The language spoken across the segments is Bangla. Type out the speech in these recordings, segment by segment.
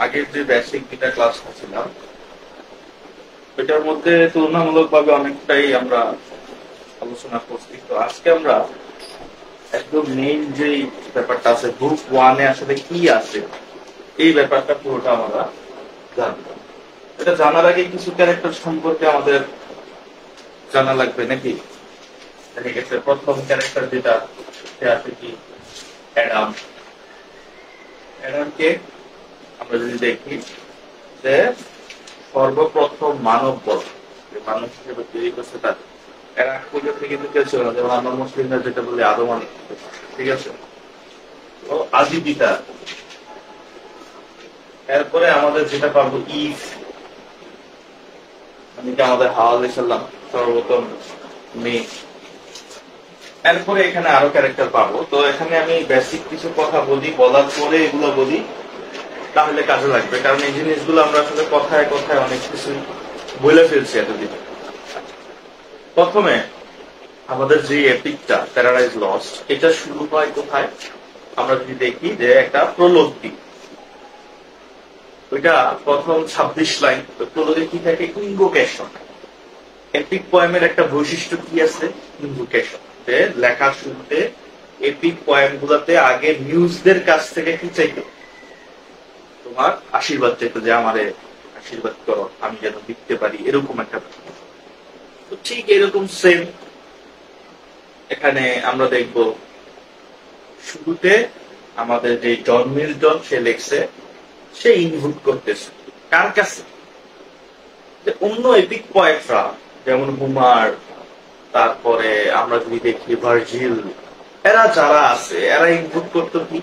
আগের যে বেসিক দুইটা ক্লাস ছিলাম এটার মধ্যে তুলনামূলকভাবে অনেকটাই আমরা আলোচনা করছি। তো আজকে আমরা একদম মেইন যে ব্যাপারটা আছে, গ্রুপ ওয়ানে আসলে কি আছে এই ব্যাপারটা পুরোটা আমরা জানবো। এটা জানার আগে কিছু ক্যারেক্টার সম্পর্কে আমাদের জানা লাগবে নাকি? ঠিক আছে, প্রথম ক্যারেক্টার যেটা সে আছে কি অ্যাডাম। অ্যাডামকে আমরা যদি দেখি যে সর্বপ্রথম মানব বল মানুষ হিসেবে তৈরি করছে তার এরা পর্যন্ত কিন্তু কেউ ছিল না, যেমন আমরা মুসলিমরা যেটা বলি আদম আলাইহিস সালাম, ঠিক আছে, তো আদি পিতা। এরপরে আমাদের যেটা পাবো ঈদ, মানে কি আমাদের হাওয়া আলাইহিস সালাম সর্বপ্রথম মেয়ে। এরপরে এখানে আরো ক্যারেক্টার পাবো। তো এখানে আমি বেসিক কিছু কথা বলি, বলার পরে এগুলো বলি, তাহলে কাজে লাগবে, কারণ এই জিনিসগুলো আমরা আসলে কথায় কথায় অনেক কিছু বলে ফেলছি এতদিন। প্রথমে আমাদের যে এপিকটা প্যারাডাইজ লস্ট, এটা শুরু হয় কোথায়? আমরা যদি দেখি যে একটা প্রলোভটি, ওইটা প্রথম 26 লাইন। প্রলোভে কি থাকে? ইনভোকেশন। এপিক পোয়েমের একটা বৈশিষ্ট্য কি আছে? ইনভোকেশন। যে লেখার শুরুতে এপিক পোয়েম গুলাতে আগে নিউজদের কাছ থেকে কি চাইতো? তোমার আশীর্বাদ চাইতো, যে আমারে আশীর্বাদ করো, আমি যেন লিখতে পারি, এরকম একটা। তো ঠিক এরকম সেম এখানে আমরা দেখব শুরুতে আমাদের যে জন মিল্টন সে লেখছে, সে ইনভুট করতেছে কার কাছে? যে অন্য এপিক পয়েটরা যেমন হুমার, তারপরে আমরা যদি দেখি ভার্জিল, এরা যারা আছে এরা ইনভুট করতো কি?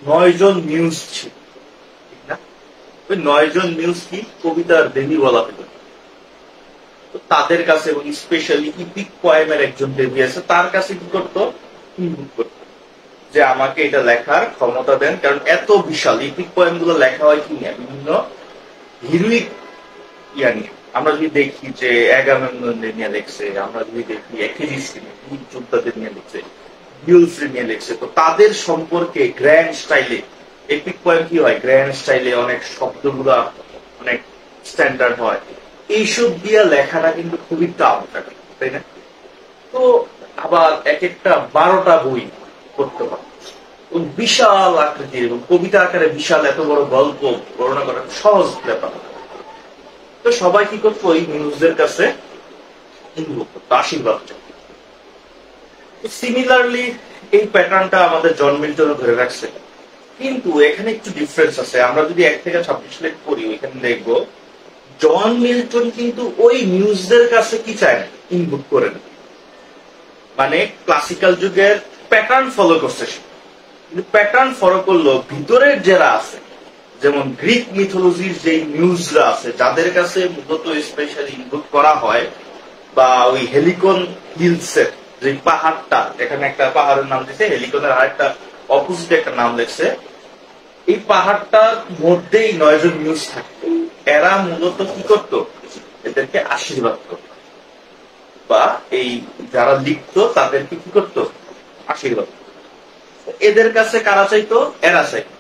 9 জন মিউজ ছিল, ঠিক না? ওই 9 জন মিউজ কি কবিতার দেবী বলা হতো। তো তাদের কাছে, এবং স্পেশালি ইপিক পয়েমের একজন দেবী আছে, তার কাছে কি করতো? ইনভুট করতো যে আমাকে এটা লেখার ক্ষমতা দেন। কারণ এত বিশাল ইপিক পয়েম গুলো লেখা হয় কি নিয়ে? বিভিন্ন হিরোইক ইয়া নিয়ে। আমরা যদি দেখি যে অ্যাগামেমননের নিয়ে লেখছে, আমরা যদি দেখি অ্যাকিলিস যোদ্ধাদের নিয়ে লিখছে, বিউলফ্রি নিয়ে লিখছে, তো তাদের সম্পর্কে গ্র্যান্ড স্টাইলে এপিক পয়েম কি হয়? গ্র্যান্ড স্টাইলে অনেক শব্দগুলা অনেক স্ট্যান্ডার্ড হয়। এইসব দিয়া লেখাটা কিন্তু খুবই টাফ থাকে, তাই না? তো আবার এক একটা 12টা বই করতে হয়, বিশাল আকৃতির এবং কবিতা আকারে বিশাল এত বড় গল্প বর্ণনা করা সহজ ব্যাপার। তো সবাই কি করতো? ওই নিউজদের কাছে ইনভোক করতো, আশীর্বাদ। সিমিলারলি এই প্যাটার্নটা আমাদের জন মিল্টন ধরে রাখছে, কিন্তু এখানে একটু ডিফারেন্স আছে। আমরা যদি 1 থেকে 26 লাইন পড়ি, এখানে দেখবো জন মিল্টন কিন্তু ওই নিউজদের কাছে কি চায় না, ইনভুট করে না। মানে ক্লাসিক্যাল যুগের প্যাটার্ন ফলো করছে সে, কিন্তু প্যাটার্ন ফলো করলো ভিতরের যারা আছে, যেমন গ্রিক মিথোলজির যে নিউজরা আছে, যাদের কাছে মূলত স্পেশালি ইনভুট করা হয়, বা ওই হেলিকন হিলসের যে পাহাড়টা, এখানে একটা পাহাড়ের নাম দিচ্ছে, হেলিকনের আরেকটা অপোজিট একটা নাম লেখছে, এই পাহাড়টার মধ্যেই 9 জন নিউজ থাকে। এরা মূলত কি করতো? এদেরকে আশীর্বাদ করত, বা এই যারা লিখতো তাদেরকে কি করতো? আশীর্বাদ। এদের কাছে কারা চাইতো? এরা চাইতো।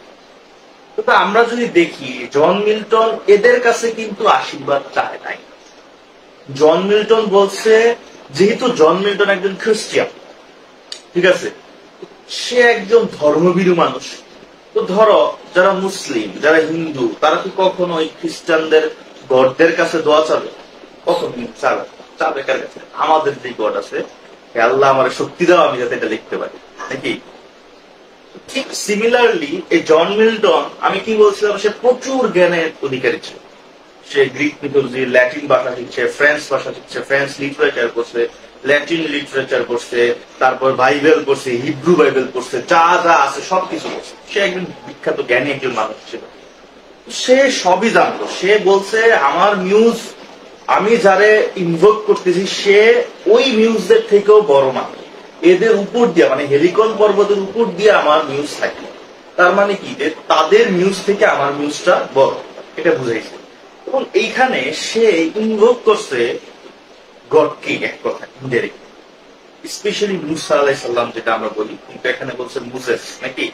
তো আমরা যদি দেখি জন মিল্টন এদের কাছে কিন্তু আশীর্বাদ চায় নাই। জন মিল্টন বলছে, যেহেতু জন মিল্টন একজন খ্রিস্টান, ঠিক আছে, সে একজন ধর্মভীরু মানুষ। তো ধরো যারা মুসলিম, যারা হিন্দু, তারা কি কখনো ওই খ্রিস্টানদের গডদের কাছে দোয়া চাবে? কখন চাবে? চাবে কার কাছে? আমাদের যে গড আছে, আল্লাহ আমার শক্তি দাও আমি যাতে এটা লিখতে পারি, নাকি? ঠিক সিমিলারলি এই জন মিল্টন, আমি কি বলছিলাম, সে প্রচুর জ্ঞানের অধিকারী ছিল। সে গ্রিক মিথোলজি, ল্যাটিন ভাষা শিখছে, ফ্রেঞ্চ ভাষা শিখছে, ফ্রেঞ্চ লিটারেচার করছে, ল্যাটিন লিটারেচার করছে, তারপর বাইবেল করছে, হিব্রু বাইবেল করছে, যা যা আছে সবকিছু করছে। সে একজন বিখ্যাত জ্ঞানী একজন মানুষ ছিল। সে সবই জানতো। সে বলছে আমার মিউজ, আমি যারে ইনভোক করতেছি, সে ওই মিউজদের থেকেও বড় মানুষ। এদের উপর দিয়ে, মানে হেলিকন পর্বতের উপর দিয়ে আমার মিউজ থাকে। তার মানে কি? যে তাদের মিউজ থেকে আমার মিউজটা বড়, এটা বুঝাইছে। এবং এইখানে সে ইনভোক করছে গডকে, এক কথা ইনডাইরেক্ট, স্পেশালি মুসা আলাইহিস সালাম যেটা আমরা বলি, কিন্তু এখানে বলছে মুজেস, নাকি?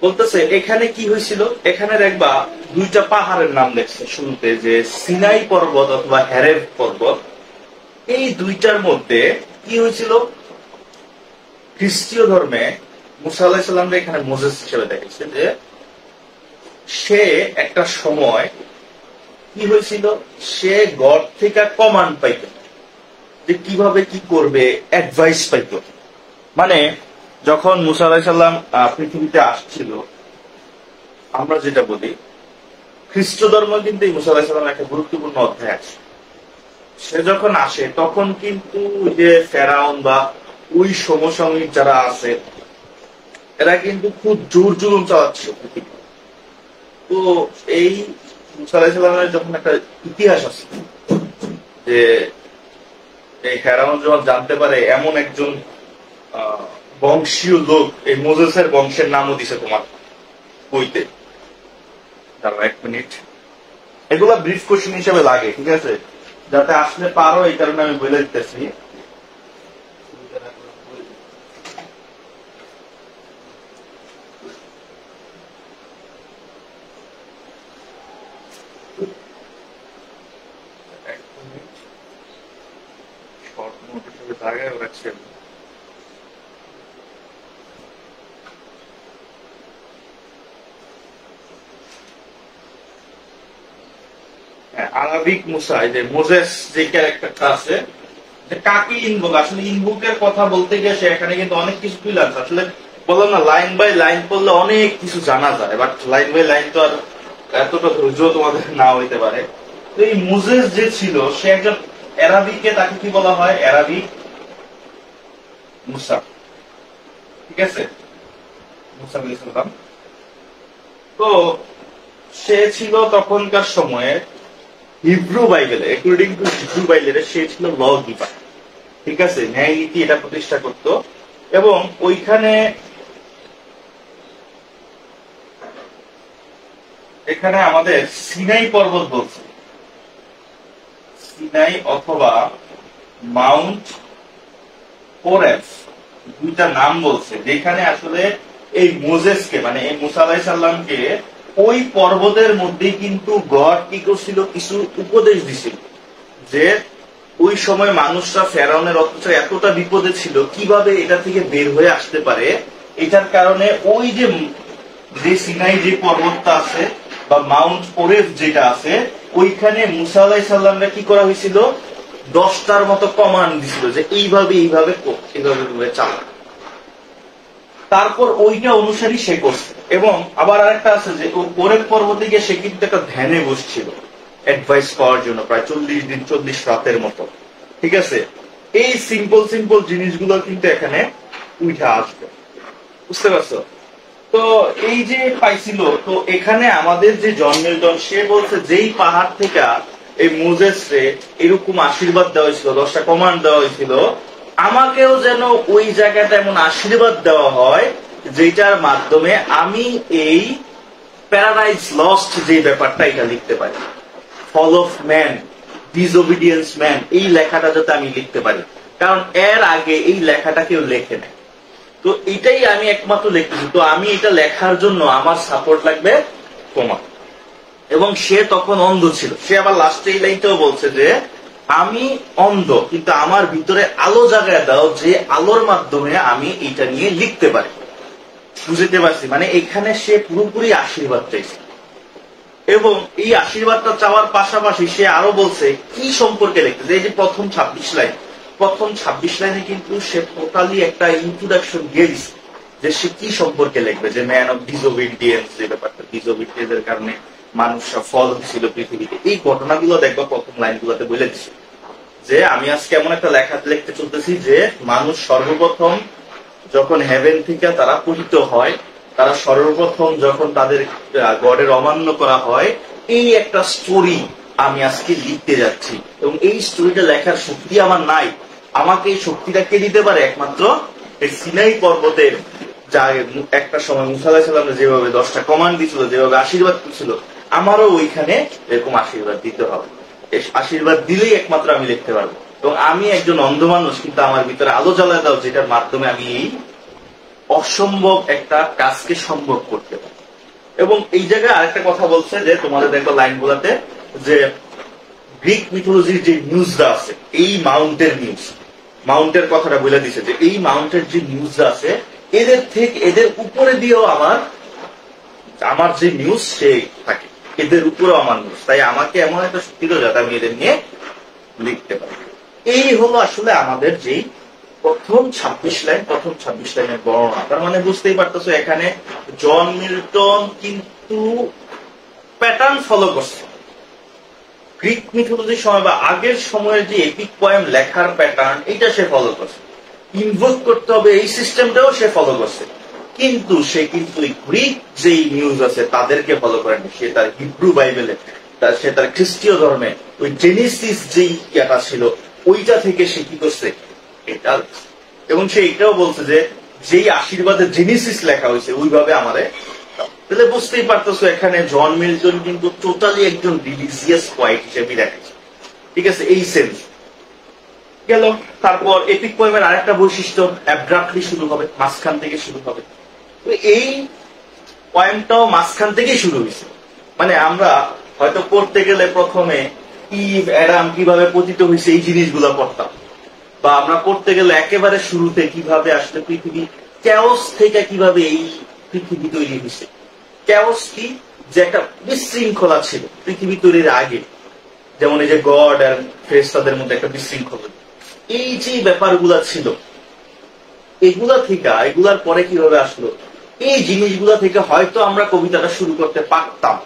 বলতেছে এখানে কি হয়েছিল, এখানে দেখবা দুইটা পাহাড়ের নাম দেখছে শুরুতে, যে সিনাই পর্বত অথবা হেরেব পর্বত। এই দুইটার মধ্যে কি হয়েছিল, খ্রিস্টীয় ধর্মে মুসা আলাইহিস সালামকে এখানে মোজেস হিসেবে দেখেছে, যে সে একটা সময় কি হয়েছিল, সে গড থেকে কমান্ড পাইত, যে কিভাবে কি করবে, অ্যাডভাইস পাইত। মানে যখন মুসা আলাইহিস সালাম পৃথিবীতে আসছিল, আমরা যেটা বলি খ্রিস্ট ধর্ম কিন্তু এই মুসা আলাইহিস সালামের একটা গুরুত্বপূর্ণ অধ্যায় আছে। সে যখন আসে তখন কিন্তু যে ফেরাউন বা ওই সমসাময়িক যারা আছে এরা কিন্তু খুব জোর জুলুম চালাচ্ছিল পৃথিবী। তো এই মুসা আলাইহিস সালামের যখন একটা ইতিহাস আছে, যে এই ফেরাউন যখন জানতে পারে এমন একজন বংশীয় লোক এই মোজেসের বংশের নামও দিছে তোমার বইতে, দাঁড়াও 1 মিনিট, এগুলা ব্রিফ কোশ্চেন হিসেবে লাগে, ঠিক আছে, যাতে আসলে পারো এই কারণে আমি বলে দিতেছি। শর্ট নোট হিসেবে জায়গায় রাখছি। আরবিক মুসা, যে মোজেস যে ক্যারেক্টারটা আছে, যে কাকে ইনভোক, আসলে ইনভোকের কথা বলতে গিয়ে সে এখানে কিন্তু অনেক কিছু তুলে আছে। আসলে বললাম না, লাইন বাই লাইন পড়লে অনেক কিছু জানা যায়, বাট লাইন বাই লাইন তো আর এতটা ধৈর্য তোমাদের না হইতে পারে। তো এই মোজেস যে ছিল সে একজন আরবিকে, তাকে কি বলা হয়, আরবিক মুসা, ঠিক আছে, মুসা আলাইহিস সালাম। তো সে ছিল তখনকার সময়ে হিব্রু বাইবেলে, অ্যাকর্ডিং টু হিব্রু বাইবেলে সে ছিল ল গিভার, ঠিক আছে, ন্যায় নীতি এটা প্রতিষ্ঠা করত। এবং ওইখানে এখানে আমাদের সিনাই পর্বত বলছে, সিনাই অথবা মাউন্ট হোরেব, দুইটা নাম বলছে, যেখানে আসলে এই মোজেসকে মানে এই মুসা আলাইহিস সালামকে ওই পর্বতের মধ্যে কিন্তু গড কি করছিল, কিছু উপদেশ দিছিল, যে ওই সময় মানুষরা ফেরাউনের অত্যাচার এতটা বিপদে ছিল, কিভাবে এটা থেকে বের হয়ে আসতে পারে। এটার কারণে ওই যে সিনাই যে পর্বতটা আছে বা মাউন্ট ওরেব যেটা আছে, ওইখানে মুসা আলাইহিস সালামকে কি করা হয়েছিল, 10টার মতো কমান্ড দিছিল, যে এইভাবে এইভাবে এইভাবে চালা। তারপর ওইটা অনুসারী সে করছে। এবং আবার আরেকটা আছে যে ওরেব পর্বতে গিয়ে সে কিন্তু একটা ধ্যানে বসছিল অ্যাডভাইস পাওয়ার জন্য, প্রায় 40 দিন 40 রাতের মতো, ঠিক আছে। এই সিম্পল সিম্পল জিনিসগুলো কিন্তু এখানে উঠে আসবে, বুঝতে পারছো? তো এই যে পাইছিল, তো এখানে আমাদের যে জন্মের সে বলছে যেই পাহাড় থেকে এই মোজেসরে এরকম আশীর্বাদ দেওয়া হয়েছিল, 10টা কমান্ড দেওয়া হয়েছিল, আমাকেও যেন ওই জায়গাটা এমন আশীর্বাদ দেওয়া হয় যেটার মাধ্যমে আমি এই প্যারাডাইজ লস্ট যে ব্যাপারটা এটা লিখতে পারি, ফল অফ ম্যান, ডিসওবিডিয়েন্স ম্যান, এই লেখাটা যাতে আমি লিখতে পারি। কারণ এর আগে এই লেখাটা কেউ লেখে নেয়। তো এটাই আমি একমাত্র লিখতেছি। তো আমি এটা লেখার জন্য আমার সাপোর্ট লাগবে তোমার। এবং সে তখন অন্ধ ছিল। সে আবার লাস্টে এই লাইনটাও বলছে যে আমি অন্ধ, কিন্তু আমার ভিতরে আলো জাগায় দাও, যে আলোর মাধ্যমে আমি এটা নিয়ে লিখতে পারি। বুঝতে পারছি? মানে এখানে সে পুরোপুরি আশীর্বাদ চাইছে। এবং এই আশীর্বাদটা চাওয়ার পাশাপাশি সে আরো বলছে কি সম্পর্কে লিখতেছে। এই যে প্রথম 26 লাইন, প্রথম 26 লাইনে কিন্তু সে টোটালি একটা ইন্ট্রোডাকশন দিয়ে দিচ্ছে যে সে কি সম্পর্কে লিখবে, যে ম্যান অফ ডিসওবিডিয়েন্স, যে ব্যাপারটা ডিসওবিডিয়েন্সের কারণে মানুষরা ফল হয়েছিল পৃথিবীতে, এই ঘটনাগুলো দেখবা প্রথম লাইনগুলোতে বলে দিচ্ছে। যে আমি আজকে এমন একটা লেখা লিখতে চলতেছি যে মানুষ সর্বপ্রথম যখন হেভেন থেকে তারা পতিত হয়, তারা সর্বপ্রথম যখন তাদের গডের অমান্য করা হয়, এই একটা স্টোরি আমি আজকে লিখতে যাচ্ছি। এবং এই স্টোরিটা লেখার শক্তি আমার নাই। আমাকে এই শক্তিটা কে দিতে পারে? একমাত্র এই সিনাই পর্বতের, যা একটা সময় মুসা আলাইহিস সালাম যেভাবে 10টা কমান্ড দিছিল, যেভাবে আশীর্বাদ করছিল, আমারও ওইখানে এরকম আশীর্বাদ দিতে হবে। আশীর্বাদ দিলেই একমাত্র আমি লিখতে পারবো। এবং আমি একজন অন্ধ মানুষ, কিন্তু আমার ভিতরে আলো জ্বালায় দাও, যেটার মাধ্যমে আমি এই অসম্ভব একটা কাজকে সম্ভব করতে পারে। এবং এই জায়গায় আরেকটা কথা বলছে যে তোমাদের দেখো লাইন গুলাতে যে গ্রিক মিথোলজির যে নিউজটা আছে, এই মাউন্টের নিউজ, মাউন্টের কথাটা বলে দিছে যে এই মাউন্টের যে নিউজটা আছে এদের থেকে এদের উপরে দিয়েও আমার যে নিউজ সে থাকে, এদের উপরেও আমার নিউজ, তাই আমাকে এমন একটা শক্তি দাও যাতে আমি এদের নিয়ে লিখতে পারি। এই হলো আসলে আমাদের যেই প্রথম 26 লাইন, প্রথম 26 লাইনের বর্ণনা। তার মানে বুঝতেই পারতেছো এখানে জন মিল্টন কিন্তু প্যাটার্ন ফলো করছে। গ্রিক মিথোলজির সময় বা আগের সময়ের যে এপিক পোয়েম লেখার প্যাটার্ন, এটা সে ফলো করছে। ইনভোক করতে হবে এই সিস্টেমটাও সে ফলো করছে, কিন্তু সে কিন্তু গ্রিক যেই নিউজ আছে তাদেরকে ফলো করেনি। সে তার হিব্রু বাইবেলে, সে তার খ্রিস্টীয় ধর্মে ওই জেনেসিস যেই ইয়াটা ছিল ওইটা থেকে সে কি করছে এটা। এবং সে এটাও বলছে যে যেই আশীর্বাদে জেনেসিস লেখা হয়েছে ওইভাবে আমারে। তাহলে বুঝতেই পারতেছো এখানে জন মিল্টন কিন্তু টোটালি একজন রিলিজিয়াস পোয়েট হিসেবে দেখাচ্ছে। ঠিক আছে, এই সেন্স গেল। তারপর এপিক পোয়েমের আরেকটা বৈশিষ্ট্য অ্যাব্রাপ্টলি শুরু হবে, মাঝখান থেকে শুরু হবে। তো এই পোয়েমটাও মাঝখান থেকেই শুরু হয়েছে। মানে আমরা হয়তো পড়তে গেলে প্রথমে ইভ অ্যাডাম কিভাবে পতিত হয়েছে এই জিনিসগুলো পড়তাম, বা আমরা পড়তে গেলে একেবারে শুরুতে কিভাবে আসলে পৃথিবী ক্যাওস থেকে কিভাবে এই পৃথিবী তৈরি হয়েছে। ক্যাওস কি, যে একটা বিশৃঙ্খলা ছিল পৃথিবী তৈরির আগে, যেমন এই যে গড আর ফেরেশতাদের মধ্যে একটা বিশৃঙ্খলা, এই যে ব্যাপারগুলা ছিল এগুলার পরে কিভাবে আসলো, এই জিনিসগুলা থেকে হয়তো আমরা কবিতাটা শুরু করতে পারতাম।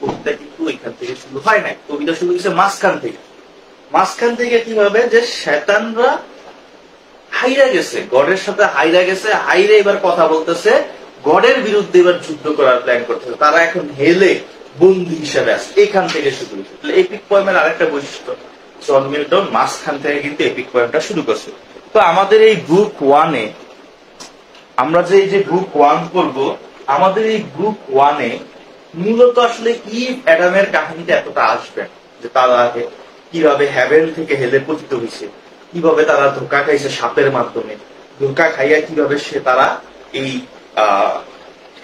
কবিতা কিন্তু এখান থেকে শুরু হয় নাই, কবিতা শুরু হয়েছে মাঝখান থেকে। মাঝখান থেকে কিভাবে যে শয়তানরা হাইরা গেছে, গডের সাথে হাইরা গেছে, হাইরে এবার কথা বলতেছে, গডের বিরুদ্ধে এবার যুদ্ধ করার প্ল্যান করতেছে। তারা এখন হেলে বন্দী হিসেবে আছে, এখান থেকে শুরু হয়েছে। এপিক পোয়েমের আরেকটা বৈশিষ্ট্য, জন মিল্টন মাঝখান থেকে কিন্তু এপিক পোয়েমটা শুরু করছে। তো আমাদের এই বুক ওয়ানে, আমরা যে বুক ওয়ান করবো, আমাদের এই বুক ওয়ানে মূলত আসলে ইভ অ্যাডামের কাহিনীটা এতটা আসবে যে তারা কিভাবে হ্যাভেন থেকে হেলে পতিত হয়েছে, কিভাবে তারা ধোকা খাইছে সাপের মাধ্যমে, ধোকা খাইয়া কিভাবে তারা এই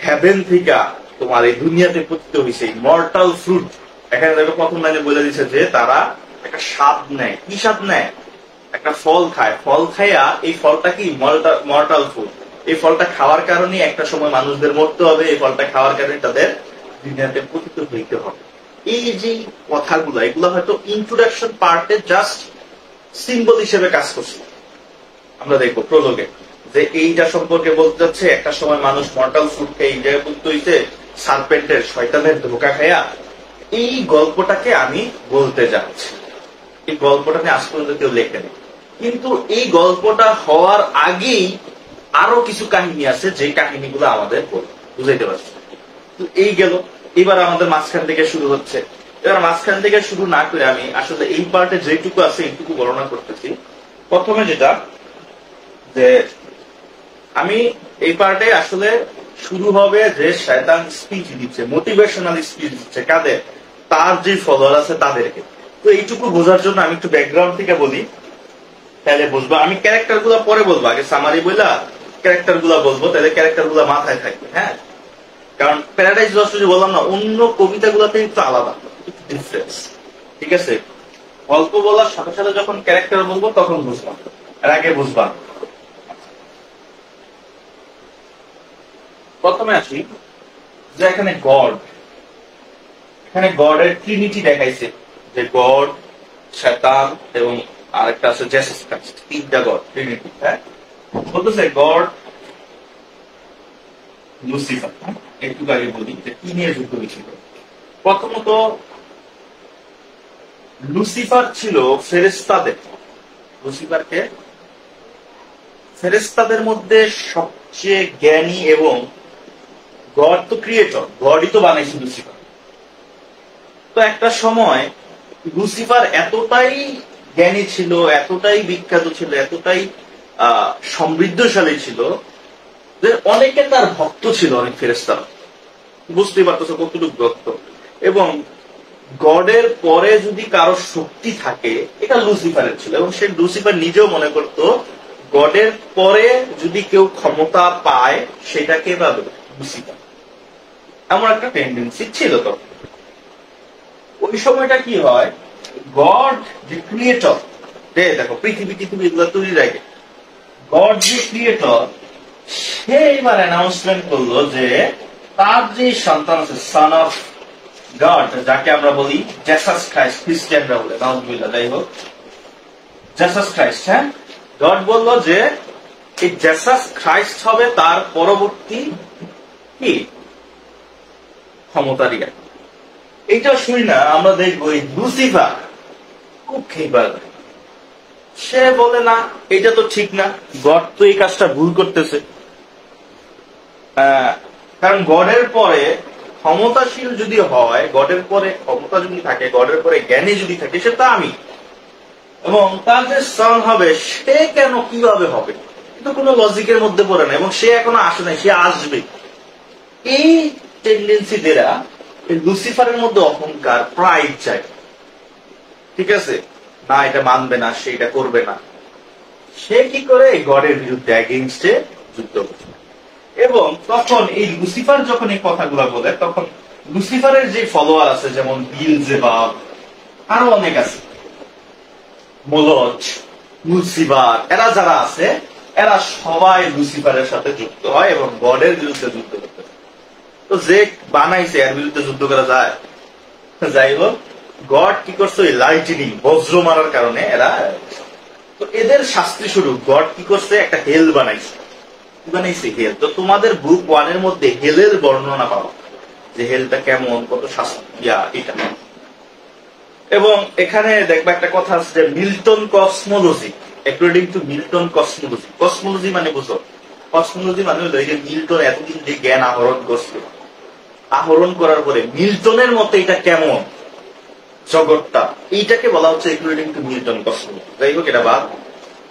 হ্যাভেন থেকে তোমার এই দুনিয়াতে পতিত হয়েছে। মর্টাল ফ্রুট, এখানে দেখো প্রথম লাইনে বলে দিচ্ছে যে তারা একটা স্বাদ নেয়। কি স্বাদ নেয়? একটা ফল খায়, ফল খাইয়া এই ফলটা কি মর্টাল ফ্রুট, এই ফলটা খাওয়ার কারণে একটা সময় মানুষদের মরতে হবে, এই ফলটা খাওয়ার কারণে তাদের দুনিয়াতে পতিত হইতে হবে। এই যে কথাগুলো, এগুলো হয়তো ইন্ট্রোডাকশন পার্টে জাস্ট সিম্বল হিসেবে কাজ করছে। আমরা দেখবো প্রলোগে যে এইটা সম্পর্কে বলতে যাচ্ছে একটা সময় মানুষ মর্টাল ফ্রুট খেয়ে এই জায়গায় পতিত হইতে, সার্পেন্টের শয়তানের ধোকা খাইয়া। এই গল্পটাকে আমি বলতে যাচ্ছি, এই গল্পটা নিয়ে আজ পর্যন্ত কেউ লেখেনি, কিন্তু এই গল্পটা হওয়ার আগেই আরো কিছু কাহিনী আছে যে কাহিনীগুলো আমাদের বুঝাইতে পারছে। এই গেল, এবার আমাদের মাঝখান থেকে শুরু হচ্ছে। এবার মাঝখান থেকে শুরু না করে আমি আসলে এই পার্টে যেটুকু আছে এইটুকু বর্ণনা করতেছি। প্রথমে যেটা, যে আমি এই পার্টে আসলে শুরু হবে যে শয়তান স্পিচ দিচ্ছে, মোটিভেশনাল স্পিচ দিচ্ছে কাদের? তার যে ফলোয়ার আছে তাদেরকে। তো এইটুকু বোঝার জন্য আমি একটু ব্যাকগ্রাউন্ড থেকে বলি, তাহলে বুঝবো। আমি ক্যারেক্টার গুলা পরে বলবো, আগে সামারি বইলা ক্যারেক্টার গুলা বলবো, তাহলে ক্যারেক্টার গুলা মাথায় থাকবে। হ্যাঁ, কারণ প্যারাডাইস লস্ট যে বললাম না, অন্য কবিতা গুলাতে একটু আলাদা, একটু ডিফারেন্স। ঠিক আছে, গল্প বলার সাথে সাথে যখন ক্যারেক্টার বলবো তখন বুঝলাম, এর আগে বুঝবাম। প্রথমে আসি যে এখানে গড, এখানে গডের ট্রিনিটি দেখাইছে, যে গড, শয়তান এবং আরেকটা আছে জেসাস ক্রাইস্ট, তিনটা গড, ট্রিনিটি। হ্যাঁ, বলতেছে গড, লুসিফার। একটু আগে বলি যে কি নিয়ে যুদ্ধ হয়েছিল। প্রথমত লুসিফার ছিল ফেরেশতাদের, লুসিফারকে ফেরেশতাদের মধ্যে সবচেয়ে জ্ঞানী, এবং গড তো ক্রিয়েটর, গডই তো বানাইছে লুসিফার। তো একটা সময় লুসিফার এতটাই জ্ঞানী ছিল, এতটাই বিখ্যাত ছিল, এতটাই সমৃদ্ধশালী ছিল যে অনেকে তার ভক্ত ছিল, অনেক ফেরেশতারা। বুঝতেই পারতেছো কতটুকু ভক্ত। এবং গডের পরে যদি কারো শক্তি থাকে, এটা লুসিফারের ছিল। এবং সে লুসিফার নিজেও মনে করত গডের পরে যদি কেউ ক্ষমতা পায় সেটাকে বলে লুসিফার। এমন একটা টেন্ডেন্সি ছিল তখন। ওই সময়টা কি হয়, গড যে ক্রিয়েটর, দেখো পৃথিবী এগুলো তৈরির আগে গড যে ক্রিয়েটর, সে এবার অ্যানাউন্সমেন্ট করলো যে তার যে সন্তান আছে, সন অফ গড, যাকে আমরা বলি জেসাস খ্রাইস্ট, খ্রিস্টানরা বলে নাউজুবিল্লাহ, যাই হোক জেসাস খ্রাইস্ট, হ্যাঁ, গড বললো যে এই জেসাস খ্রাইস্ট হবে তার পরবর্তী কি ক্ষমতারই। এইটা শুনি না আমরা দেখবো এই লুসিফার খুব খেপার, সে বলে না এটা তো ঠিক না, গড তো এই কাজটা ভুল করতেছে। কারণ গডের পরে ক্ষমতাশীল যদি হয়, গডের পরে ক্ষমতা যদি থাকে, গডের পরে জ্ঞানী যদি থাকে, সেটা আমি, এবং তার যে সন হবে সে কেন কিভাবে হবে, কিন্তু কোনো লজিকের মধ্যে পড়ে না, এবং সে এখনো আসে নাই, সে আসবে। এই টেন্ডেন্সি দ্বারা লুসিফারের মধ্যে অহংকার, প্রাইড চাই, ঠিক আছে, না এটা মানবে না, সে এটা করবে না, সে কি করে গডের বিরুদ্ধে এগেইনস্টে যুদ্ধ করছে। এবং তখন এই লুসিফার যখন এই কথাগুলো বলে, তখন লুসিফারের যে ফলোয়ার আছে, যেমন বিলজেবাব, আরো অনেক আছে, মোলচ, লুসিফার, এরা যারা আছে, এরা সবাই লুসিফারের সাথে যুক্ত হয় এবং গডের বিরুদ্ধে যুদ্ধ করতে। তো যে বানাইছে এর বিরুদ্ধে যুদ্ধ করা যায়? যাই হোক, গড কি করছে, ওই লাইটনিং, বজ্র মারার কারণে এরা, তো এদের শাস্তি স্বরূপ গড কি করছে, একটা হেল বানাইছে। কি বানাইছে? হেল। তো তোমাদের বুক 1 এর মধ্যে হেলের বর্ণনা পাবো, যে হেলটা কেমন, কত শাস্তি, এটা। এবং এখানে দেখবা একটা কথা আছে যে Milton cosmology, according to Milton cosmology. Cosmology মানে বুঝো, কসমোলজি মানে হলো এই যে মিল্টন এতদিন যে জ্ঞান আহরণ করছে, আহরণ করার পরে মিল্টনের মতে এটা কেমন জগৎটা, এইটাকে বলা হচ্ছে অ্যাকর্ডিং টু মিল্টন কসমোলজি। যাই হোক, এটা বাদ।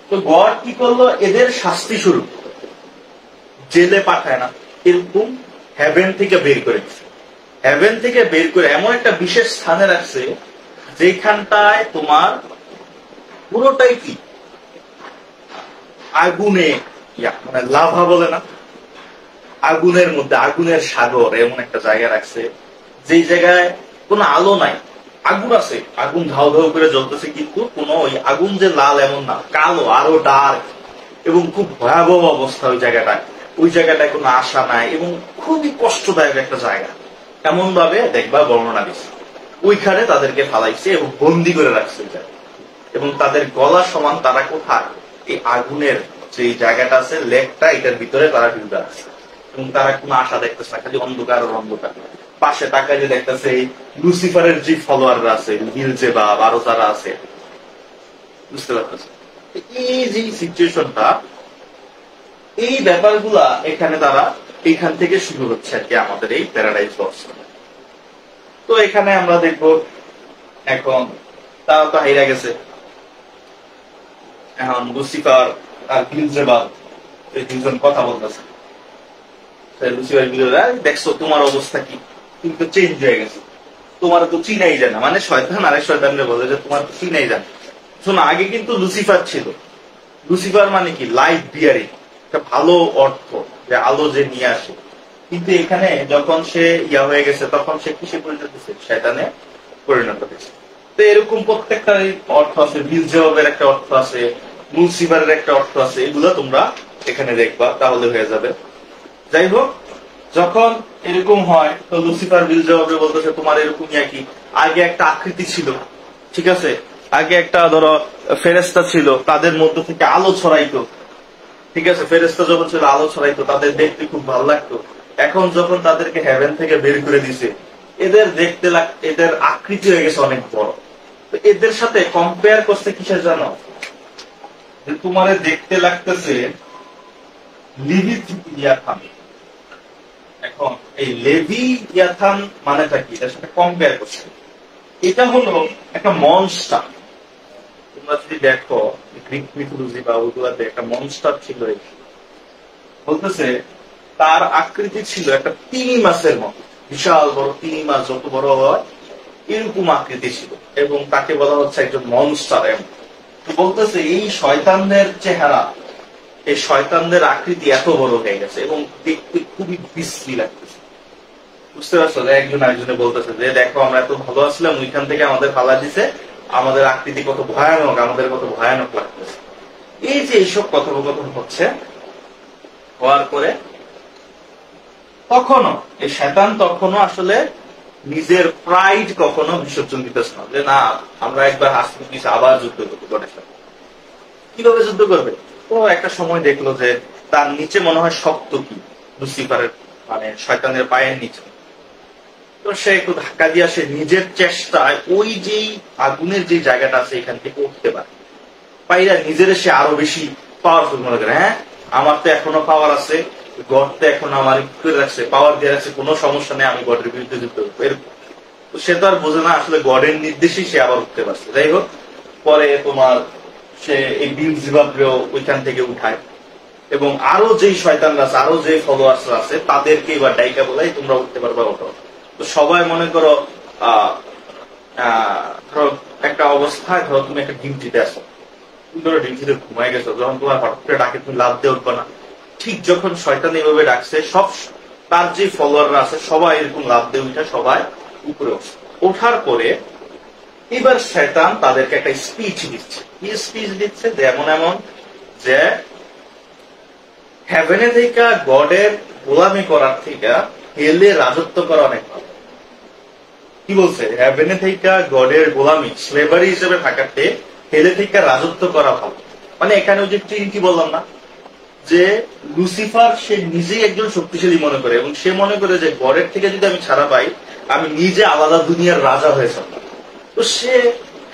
তো গড কি করলো, এদের শাস্তি স্বরূপ জেলে পাঠায় না, এরকম হেভেন থেকে বের করে দিচ্ছে। হেভেন থেকে বের করে এমন একটা বিশেষ স্থানে রাখছে যেখানটায় তোমার পুরোটাই কি আগুনে, মানে লাভা বলে না, আগুনের মধ্যে, আগুনের সাগর, এমন একটা জায়গা রাখছে যেই জায়গায় কোনো আলো নাই, আগুন আছে, আগুন ধাও ধাও করে জ্বলতেছে, কিন্তু কোনো ওই আগুন যে লাল এমন না, কালো, আরো ডার্ক, এবং খুব ভয়াবহ অবস্থা ওই জায়গাটায়। ওই জায়গাটায় কোনো আশা নাই এবং খুবই কষ্টদায়ক একটা জায়গা, এমন ভাবে দেখবা বর্ণনা দিচ্ছে। ওইখানে তাদেরকে ফালাইছে এবং বন্দি করে রাখছে, এবং তাদের গলা সমান তারা কোথায়, এই আগুনের যে জায়গাটা আছে, লেকটা, এটার ভিতরে তারা ঢুকে আছে, এবং তারা কোনো আশা দেখতেছে না, খালি অন্ধকার আর অন্ধকার। পাশে তাকাইলে দেখতেছে এই লুসিফারের যে ফলোয়াররা আছে, বিলজেবাব, আরো যারা আছে, বুঝতে পারতেছে এই যে সিচুয়েশনটা, এই ব্যাপারগুলা এখানে তারা, এখান থেকে শুরু হচ্ছে আর কি আমাদের এই প্যারাডাইস লস্ট। তো এখানে আমরা দেখব, এখন তারা তো হাইরা গেছে, এখন লুসিফার আর বিলজেবাব এই দুজন কথা বলতেছে। লুসিফার বিলজেবাব, দেখছো তোমার অবস্থা কি, তুমি তো চেঞ্জ হয়ে গেছে, তোমার তো চিনাই যায় না, মানে শয়তান আরেক শয়তানকে বলে যে তোমার তো চিনাই যায় না। শোনো, আগে কিন্তু লুসিফার ছিল, লুসিফার মানে কি, লাইট বিয়ারিং, একটা ভালো অর্থ, যে আলো যে নিয়ে আসে। কিন্তু এখানে যখন সে ইয়া হয়ে গেছে, তখন সে কিসে পরিণত হয়েছে, শয়তানে পরিণত হয়েছে। তো এরকম প্রত্যেকটা অর্থ আছে, বিলজেবাবের একটা অর্থ আছে, লুসিফারের একটা অর্থ আছে, এগুলো তোমরা এখানে দেখবা, তাহলে হয়ে যাবে। যাই হোক, যখন এরকম হয়, তো লুসিফার বিলজেবাবে বলতেছে তোমার এরকম কি, আগে একটা আকৃতি ছিল, ঠিক আছে, আগে একটা ধরো ফেরেশতা ছিল, তাদের মধ্য থেকে আলো ছড়াইতো, ঠিক আছে, ফেরেশতা যখন ছিল আলো ছড়াইতো, তাদের দেখতে খুব ভালো লাগতো। এখন যখন তাদেরকে হেভেন থেকে বের করে দিছে, এদের দেখতে এদের আকৃতি হয়ে গেছে অনেক বড়। তো এদের সাথে কম্পেয়ার করছে কিসের জানো, যে তোমারে দেখতে লাগতেছে লিভিথিয়াথান। এখন এই লেভিয়াথান মানেটা কি, এটার সাথে কম্পেয়ার করছে। এটা হলো একটা মনস্টার। তোমরা যদি দেখো গ্রিক মিথোলজি বা ওগুলাতে একটা মনস্টার ছিল, বলতেছে তার আকৃতি ছিল একটা তিমি মাছের মতো, বিশাল বড় তিমি মাছ যত বড় হয় এরকম আকৃতি ছিল, এবং তাকে বলা হচ্ছে একজন মনস্টার। বলতেছে এই শয়তানদের চেহারা এই শয়তানদের আকৃতি এত বড় হয়ে গেছে এবং দেখতে খুবই বিশ্রী লাগতেছে। বুঝতে পারছো? একজন আরেকজনে বলতেছে যে দেখো আমরা এত ভালো আসলাম, ওইখান থেকে আমাদের ফালা দিছে, আমাদের আকৃতি কত ভয়ানক, আমাদের কত ভয়ানক লাগতেছে। এই যে এইসব কথোপকথন হচ্ছে, হওয়ার পরে তখনও এই শয়তান তখনও আসলে নিজের প্রাইড কখনো বিসর্জন দিতেছে না, যে না আমরা একবার হাসতে দিয়েছি আবার যুদ্ধ করবো গণের সাথে। কিভাবে যুদ্ধ করবে? তো একটা সময় দেখলো যে তার নিচে মনে হয় শক্ত কি লুসিফারের মানে শয়তানের পায়ের নিচে, তো সে একটু ধাক্কা দিয়ে সে নিজের চেষ্টায় ওই যেই আগুনের যে জায়গাটা আছে এখান থেকে উঠতে পারে, পাইরা নিজের সে আরো বেশি পাওয়ারফুল মনে করে। হ্যাঁ আমার তো এখনো পাওয়ার আছে, গড তো এখন আমার করে রাখছে, পাওয়ার দিয়ে রাখছে, কোনো সমস্যা নেই, আমি গডের বিরুদ্ধে যুদ্ধ করবো। এরকম তো সে তো আর বোঝে না আসলে গডের নির্দেশেই সে আবার উঠতে পারছে। যাই হোক, পরে তোমার সে এই বিলজিবাবরেও ওইখান থেকে উঠায় এবং আরো যেই শয়তানরা আছে, আরো যে ফলোয়ার্স আছে তাদেরকে এবার ডাইকা বলাই তোমরা উঠতে পারবা, ওঠো। তো সবাই মনে করো ধরো একটা অবস্থায়, ধরো তুমি একটা ডিউটিতে আসো, তুমি ধরো ডিউটিতে ঘুমাই গেছো, যখন তোমার হঠাৎ করে ডাকে তুমি লাভ দিয়ে উঠবা না, ঠিক যখন শয়তান এইভাবে ডাকছে সব তার যে ফলোয়াররা আছে সবাই এরকম লাভ দিয়ে উঠে সবাই উপরে উঠছে। ওঠার পরে এবার শয়তান তাদেরকে একটা স্পিচ দিচ্ছে। কি স্পিচ দিচ্ছে? যেমন এমন যে হেভেনে থেকে গডের গোলামি করার থেকে হেলে রাজত্ব করা অনেক ভালো। কি বলছে? হেভেনে থেকে গডের গোলামি স্লেভারি হিসেবে থাকাতে হেলে থেকে রাজত্ব করা ভালো। মানে এখানে ওই যে ট্রিনিটি বললাম না, যে লুসিফার সে নিজেই একজন শক্তিশালী মনে করে এবং সে মনে করে যে গডের থেকে যদি আমি ছাড়া পাই আমি নিজে আলাদা দুনিয়ার রাজা হয়ে যাব। তো সে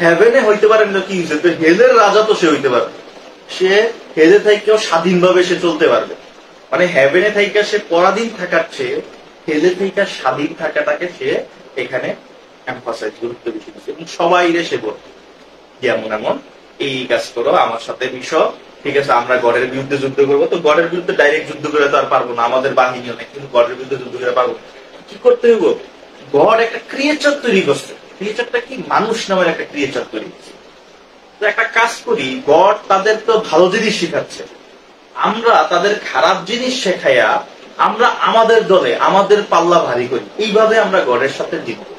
হেভেনে হইতে পারে না, কি হয়েছে, তো হেলের রাজা তো সে হইতে পারবে, সে হেলে থেকেও স্বাধীনভাবে সে চলতে পারবে। মানে হেভেনে থেকে সে পরাধীন থাকার চেয়ে হেলে থেকে স্বাধীন থাকাটাকে সে এখানে এমফাসাইজ, গুরুত্ব বেশি দিচ্ছে এবং সবাই রে সে বলবে যেমন এমন এই কাজ করো, আমার সাথে মিশো, ঠিক আছে আমরা গডের বিরুদ্ধে যুদ্ধ করবো। তো গডের বিরুদ্ধে ডাইরেক্ট যুদ্ধ করে তো আর পারবো না, আমাদের বাহিনী অনেক, কিন্তু গডের বিরুদ্ধে যুদ্ধ করে পারবো। কি করতে হইব? গড একটা ক্রিয়েচার তৈরি করছে, ক্রিয়েচারটা কি মানুষ নামের একটা ক্রিয়েচার তৈরি করছে। তো একটা কাজ করি, গড তাদের তো ভালো জিনিস শিখাচ্ছে, আমরা তাদের খারাপ জিনিস শেখাইয়া আমরা আমাদের দলে আমাদের পাল্লা ভারী করি, এইভাবে আমরা গডের সাথে জিতবো।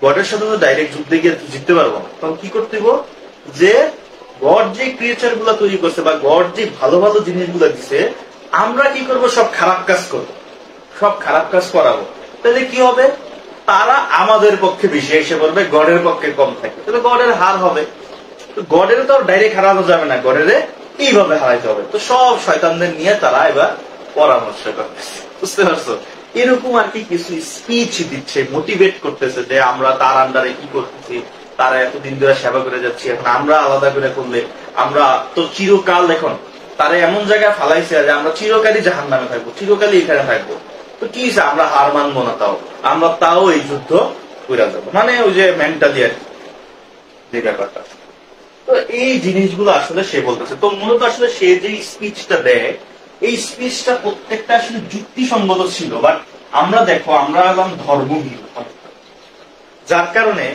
গডের সাথে তো ডাইরেক্ট যুদ্ধে গিয়ে জিততে পারবো না, তখন কি করতে হইব? যে গড যে ক্রিয়েচার গুলা তৈরি করছে বা গড যে ভালো ভালো জিনিসগুলো দিছে, আমরা কি করব? সব খারাপ কাজ করবো, সব খারাপ কাজ করাবো। তাহলে কি হবে? তারা আমাদের পক্ষে বেশি এসে পড়বে, গডের পক্ষে কম থাকবে, তাহলে গডের হার হবে। গডের তো ডাইরেক্ট হারানো যাবে না, গডের এইভাবে হারাইতে হবে। তো সব শয়তানদের নিয়ে তারা এবার পরামর্শ করতেছে, বুঝতে পারছো? এরকম আর কি কিছু স্পিচ দিচ্ছে, মোটিভেট করতেছে যে আমরা তার আন্ডারে কি করতেছি, তারা এতদিন ধরে সেবা করে যাচ্ছি, এখন আমরা আলাদা করে করলে আমরা তো চিরকাল, এখন তারা এমন জায়গায় ফালাইছে যে আমরা চিরকালই জাহান্নামে থাকবো, চিরকালই এখানে থাকবো। তো কি আমরা হার মানবো না, আমরা তাও এই যুদ্ধ করে যাবো, মানে ওই যে মেন্টালি আর কি যে ব্যাপারটা। তো এই জিনিসগুলো আসলে সে বলতেছে। তো মূলত আসলে সে যে স্পিচটা দেয়, এই স্পিচটা প্রত্যেকটা আসলে যুক্তিসঙ্গত ছিল, বাট আমরা দেখো আমরা হলাম ধর্মভীরু, যার কারণে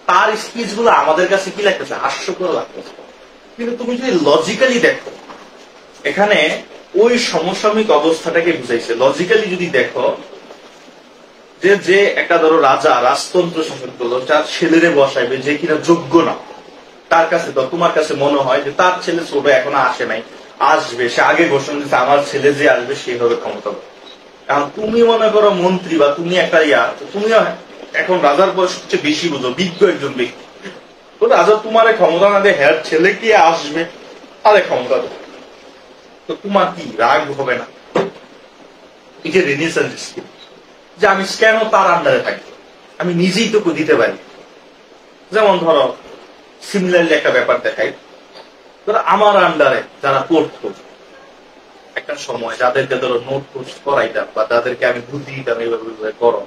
তার স্পিচ গুলো আমাদের কাছে কি লাগতেছে? হাস্যকর লাগতেছে। কিন্তু তুমি যদি লজিক্যালি দেখো, এখানে ওই সমসাময়িক অবস্থাটাকে বুঝাইছে। লজিক্যালি যদি দেখো, যে যে একটা ধরো রাজা রাজতন্ত্র শাসন করলো, যার ছেলেরে বসাইবে যে কিনা যোগ্য না, তার কাছে তো তোমার কাছে মনে হয় যে তার ছেলে ছোট এখনো আসে নাই, আসবে, সে আগে ঘোষণা দিচ্ছে আমার ছেলে যে আসবে সে হবে ক্ষমতা। এখন তুমি মনে করো মন্ত্রী বা তুমি একটা তুমিও এখন রাজার পর সবচেয়ে বেশি বুঝো, বিজ্ঞ একজন ব্যক্তি। তো রাজা তোমার ক্ষমতা না দেয়, হ্যাঁ ছেলে কি আসবে, আরে ক্ষমতা দেয়, তো তোমার কি রাগ হবে না? এই যে রেনেসান্স, যে আমি কেন তার আন্ডারে থাকি, আমি নিজেই তো দিতে পারি। যেমন ধরো সিমিলারলি একটা ব্যাপার দেখাই, ধরো আমার আন্ডারে যারা পড়তো একটা সময়, যাদেরকে ধরো নোট পোস্ট করাইতাম বা যাদেরকে আমি বুদ্ধি দিতাম এইভাবে করো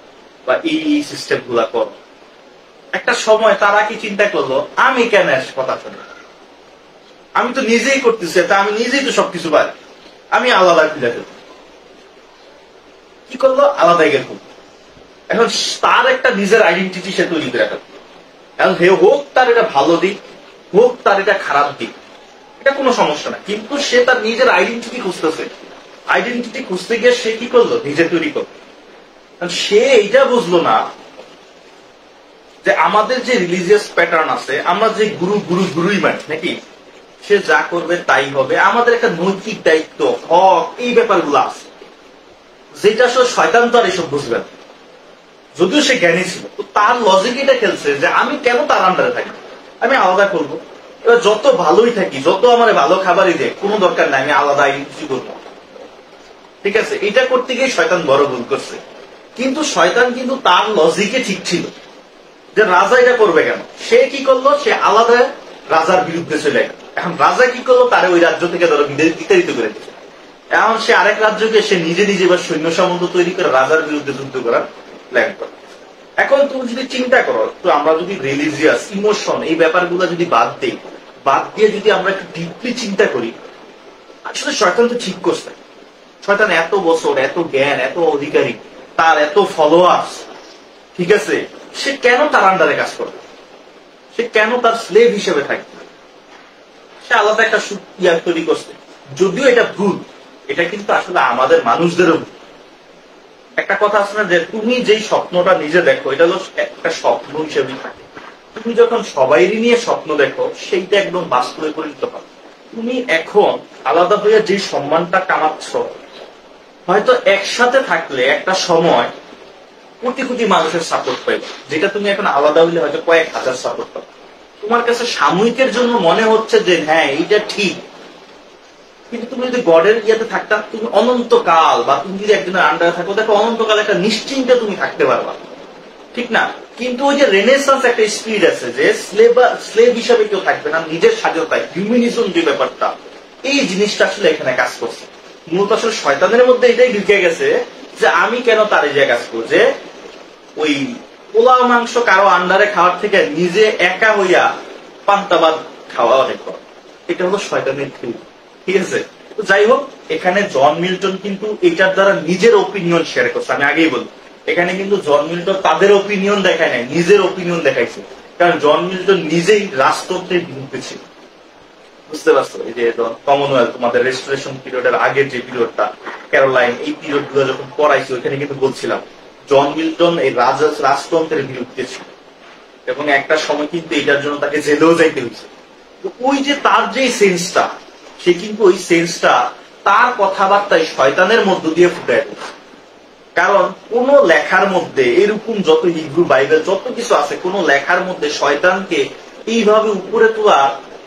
বা এই সিস্টেম গুলা করো, একটা সময় তারা কি চিন্তা করলো আমি কেন কথা শুনি, আমি তো নিজেই করতেছি, তা আমি নিজেই তো সবকিছু পারি, আমি আলাদা খুলে ফেলব। কি করলো? আলাদা গেল। এখন তার একটা নিজের আইডেন্টিটি সে তৈরি করে ফেলবে। এখন হে হোক তার এটা ভালো দিক, হোক তার এটা খারাপ দিক, এটা কোনো সমস্যা না, কিন্তু সে তার নিজের আইডেন্টিটি খুঁজতেছে। আইডেন্টিটি খুঁজতে গিয়ে সে কি করলো, নিজে তৈরি করলো। সে এইটা বুঝলো না যে আমাদের যে রিলিজিয়াস প্যাটার্ন আছে, আমরা যে গুরুই মানি নাকি, সে যা করবে তাই হবে, আমাদের একটা নৈতিক দায়িত্ব, হক, এই ব্যাপারগুলো আছে, যেটা আসলে শয়তান তো আর এসব বুঝবে না। যদিও সে জ্ঞানী ছিল, তো তার লজিক এটা খেলছে যে আমি কেন তার আন্ডারে থাকি, আমি আলাদা করবো। এবার যত ভালোই থাকি, যত আমার ভালো খাবারই দেয়, কোনো দরকার নাই আমি আলাদা কিছু করবো। ঠিক আছে, এটা করতে গিয়ে শয়তান বড় ভুল করছে। কিন্তু শয়তান কিন্তু তার লজিকে ঠিক ছিল যে রাজা এটা করবে কেন। সে কি করলো, সে আলাদা রাজার বিরুদ্ধে চলে গেল। এখন রাজা কি করলো, তারে ওই রাজ্য থেকে ধরো বিতাড়িত করে দিচ্ছে। এখন সে আরেক রাজ্যকে সে নিজে বা সৈন্য সামন্ত তৈরি করে রাজার বিরুদ্ধে যুদ্ধ করার প্ল্যান করে। এখন তুমি যদি চিন্তা করো, তো আমরা যদি রিলিজিয়াস ইমোশন এই ব্যাপারগুলো যদি বাদ দিয়ে যদি আমরা একটু ডিপলি চিন্তা করি, আসলে শয়তান তো ঠিক করছে। শয়তান এত বছর, এত জ্ঞান, এত অধিকারী, তার এত ফলোয়ার্স, ঠিক আছে, সে কেন তার আন্ডারে কাজ করবে, সে কেন তার স্লেভ হিসেবে থাকবে। সে আলাদা একটা ইয়ার তৈরি করছে। যদিও এটা ভুল, এটা কিন্তু আসলে আমাদের মানুষদেরও ভুল। একটা কথা আছে না যে তুমি যেই স্বপ্নটা নিজে দেখো, এটা হলো একটা স্বপ্ন হিসেবেই থাকে। তুমি যখন সবাইরই নিয়ে স্বপ্ন দেখো, সেইটা একদম বাস্তবে পরিণত হয়। তুমি এখন আলাদা হয়ে যে সম্মানটা কামাচ্ছ, হয়তো একসাথে থাকলে একটা সময় কোটি কোটি মানুষের সাপোর্ট পাইবে, যেটা তুমি এখন আলাদা হইলে হয়তো কয়েক হাজার সাপোর্ট পাবে। তোমার কাছে সাময়িকের জন্য মনে হচ্ছে যে হ্যাঁ এইটা ঠিক, কিন্তু তুমি যদি গডের ইয়েতে থাকতা, তুমি অনন্তকাল, বা তুমি যদি একজনের আন্ডারে থাকো, দেখো অনন্তকাল একটা নিশ্চিন্তে তুমি থাকতে পারবা, ঠিক না? কিন্তু ওই যে রেনেসান্স একটা স্পিড আছে যে স্লেভ হিসাবে কেউ থাকবে না, নিজের স্বাধীনতায় হিউম্যানিজম যে ব্যাপারটা, এই জিনিসটা আসলে এখানে কাজ করছে। মূলত আসলে শয়তানের মধ্যে এটাই ঢুকে গেছে যে আমি কেন তার এই জায়গায় কাজ করবো, যে ওই পোলাও মাংস কারো আন্ডারে খাওয়ার থেকে নিজে একা হইয়া পান্তাবাদ খাওয়া অনেক কম। এটা হলো শয়তানের থিওরি, ঠিক আছে? তো যাই হোক, এখানে জন মিল্টন কিন্তু এটার দ্বারা নিজের ওপিনিয়ন শেয়ার করছে। আমি আগেই বলি, এখানে কিন্তু জন মিল্টন তাদের ওপিনিয়ন দেখায় নাই, নিজের ওপিনিয়ন দেখাইছে। কারণ জন মিল্টন নিজেই রাজতন্ত্রের বিরুদ্ধে ছিল, বুঝতে পারছো? এই যে কমনওয়েলথ, তোমাদের রেস্টোরেশন পিরিয়ডের আগের যে পিরিয়ডটা, ক্যারোলাইন, এই পিরিয়ড গুলো যখন পড়াইছে, ওইখানে কিন্তু বলছিলাম জন মিল্টন এই রাজতন্ত্রের বিরুদ্ধে ছিল, এবং একটা সময় কিন্তু এটার জন্য তাকে জেলেও যাইতে হয়েছে। তো ওই যে তার যে সেন্সটা, সে কিন্তু ওই সেন্সটা তার কথাবার্তায় শয়তানের মধ্য দিয়ে ফুটে দিয়েছে। কারণ কোন লেখার মধ্যে এরকম, যত হিব্রু বাইবেল যত কিছু আছে, কোন লেখার মধ্যে শয়তানকে এইভাবে উপরে তোলা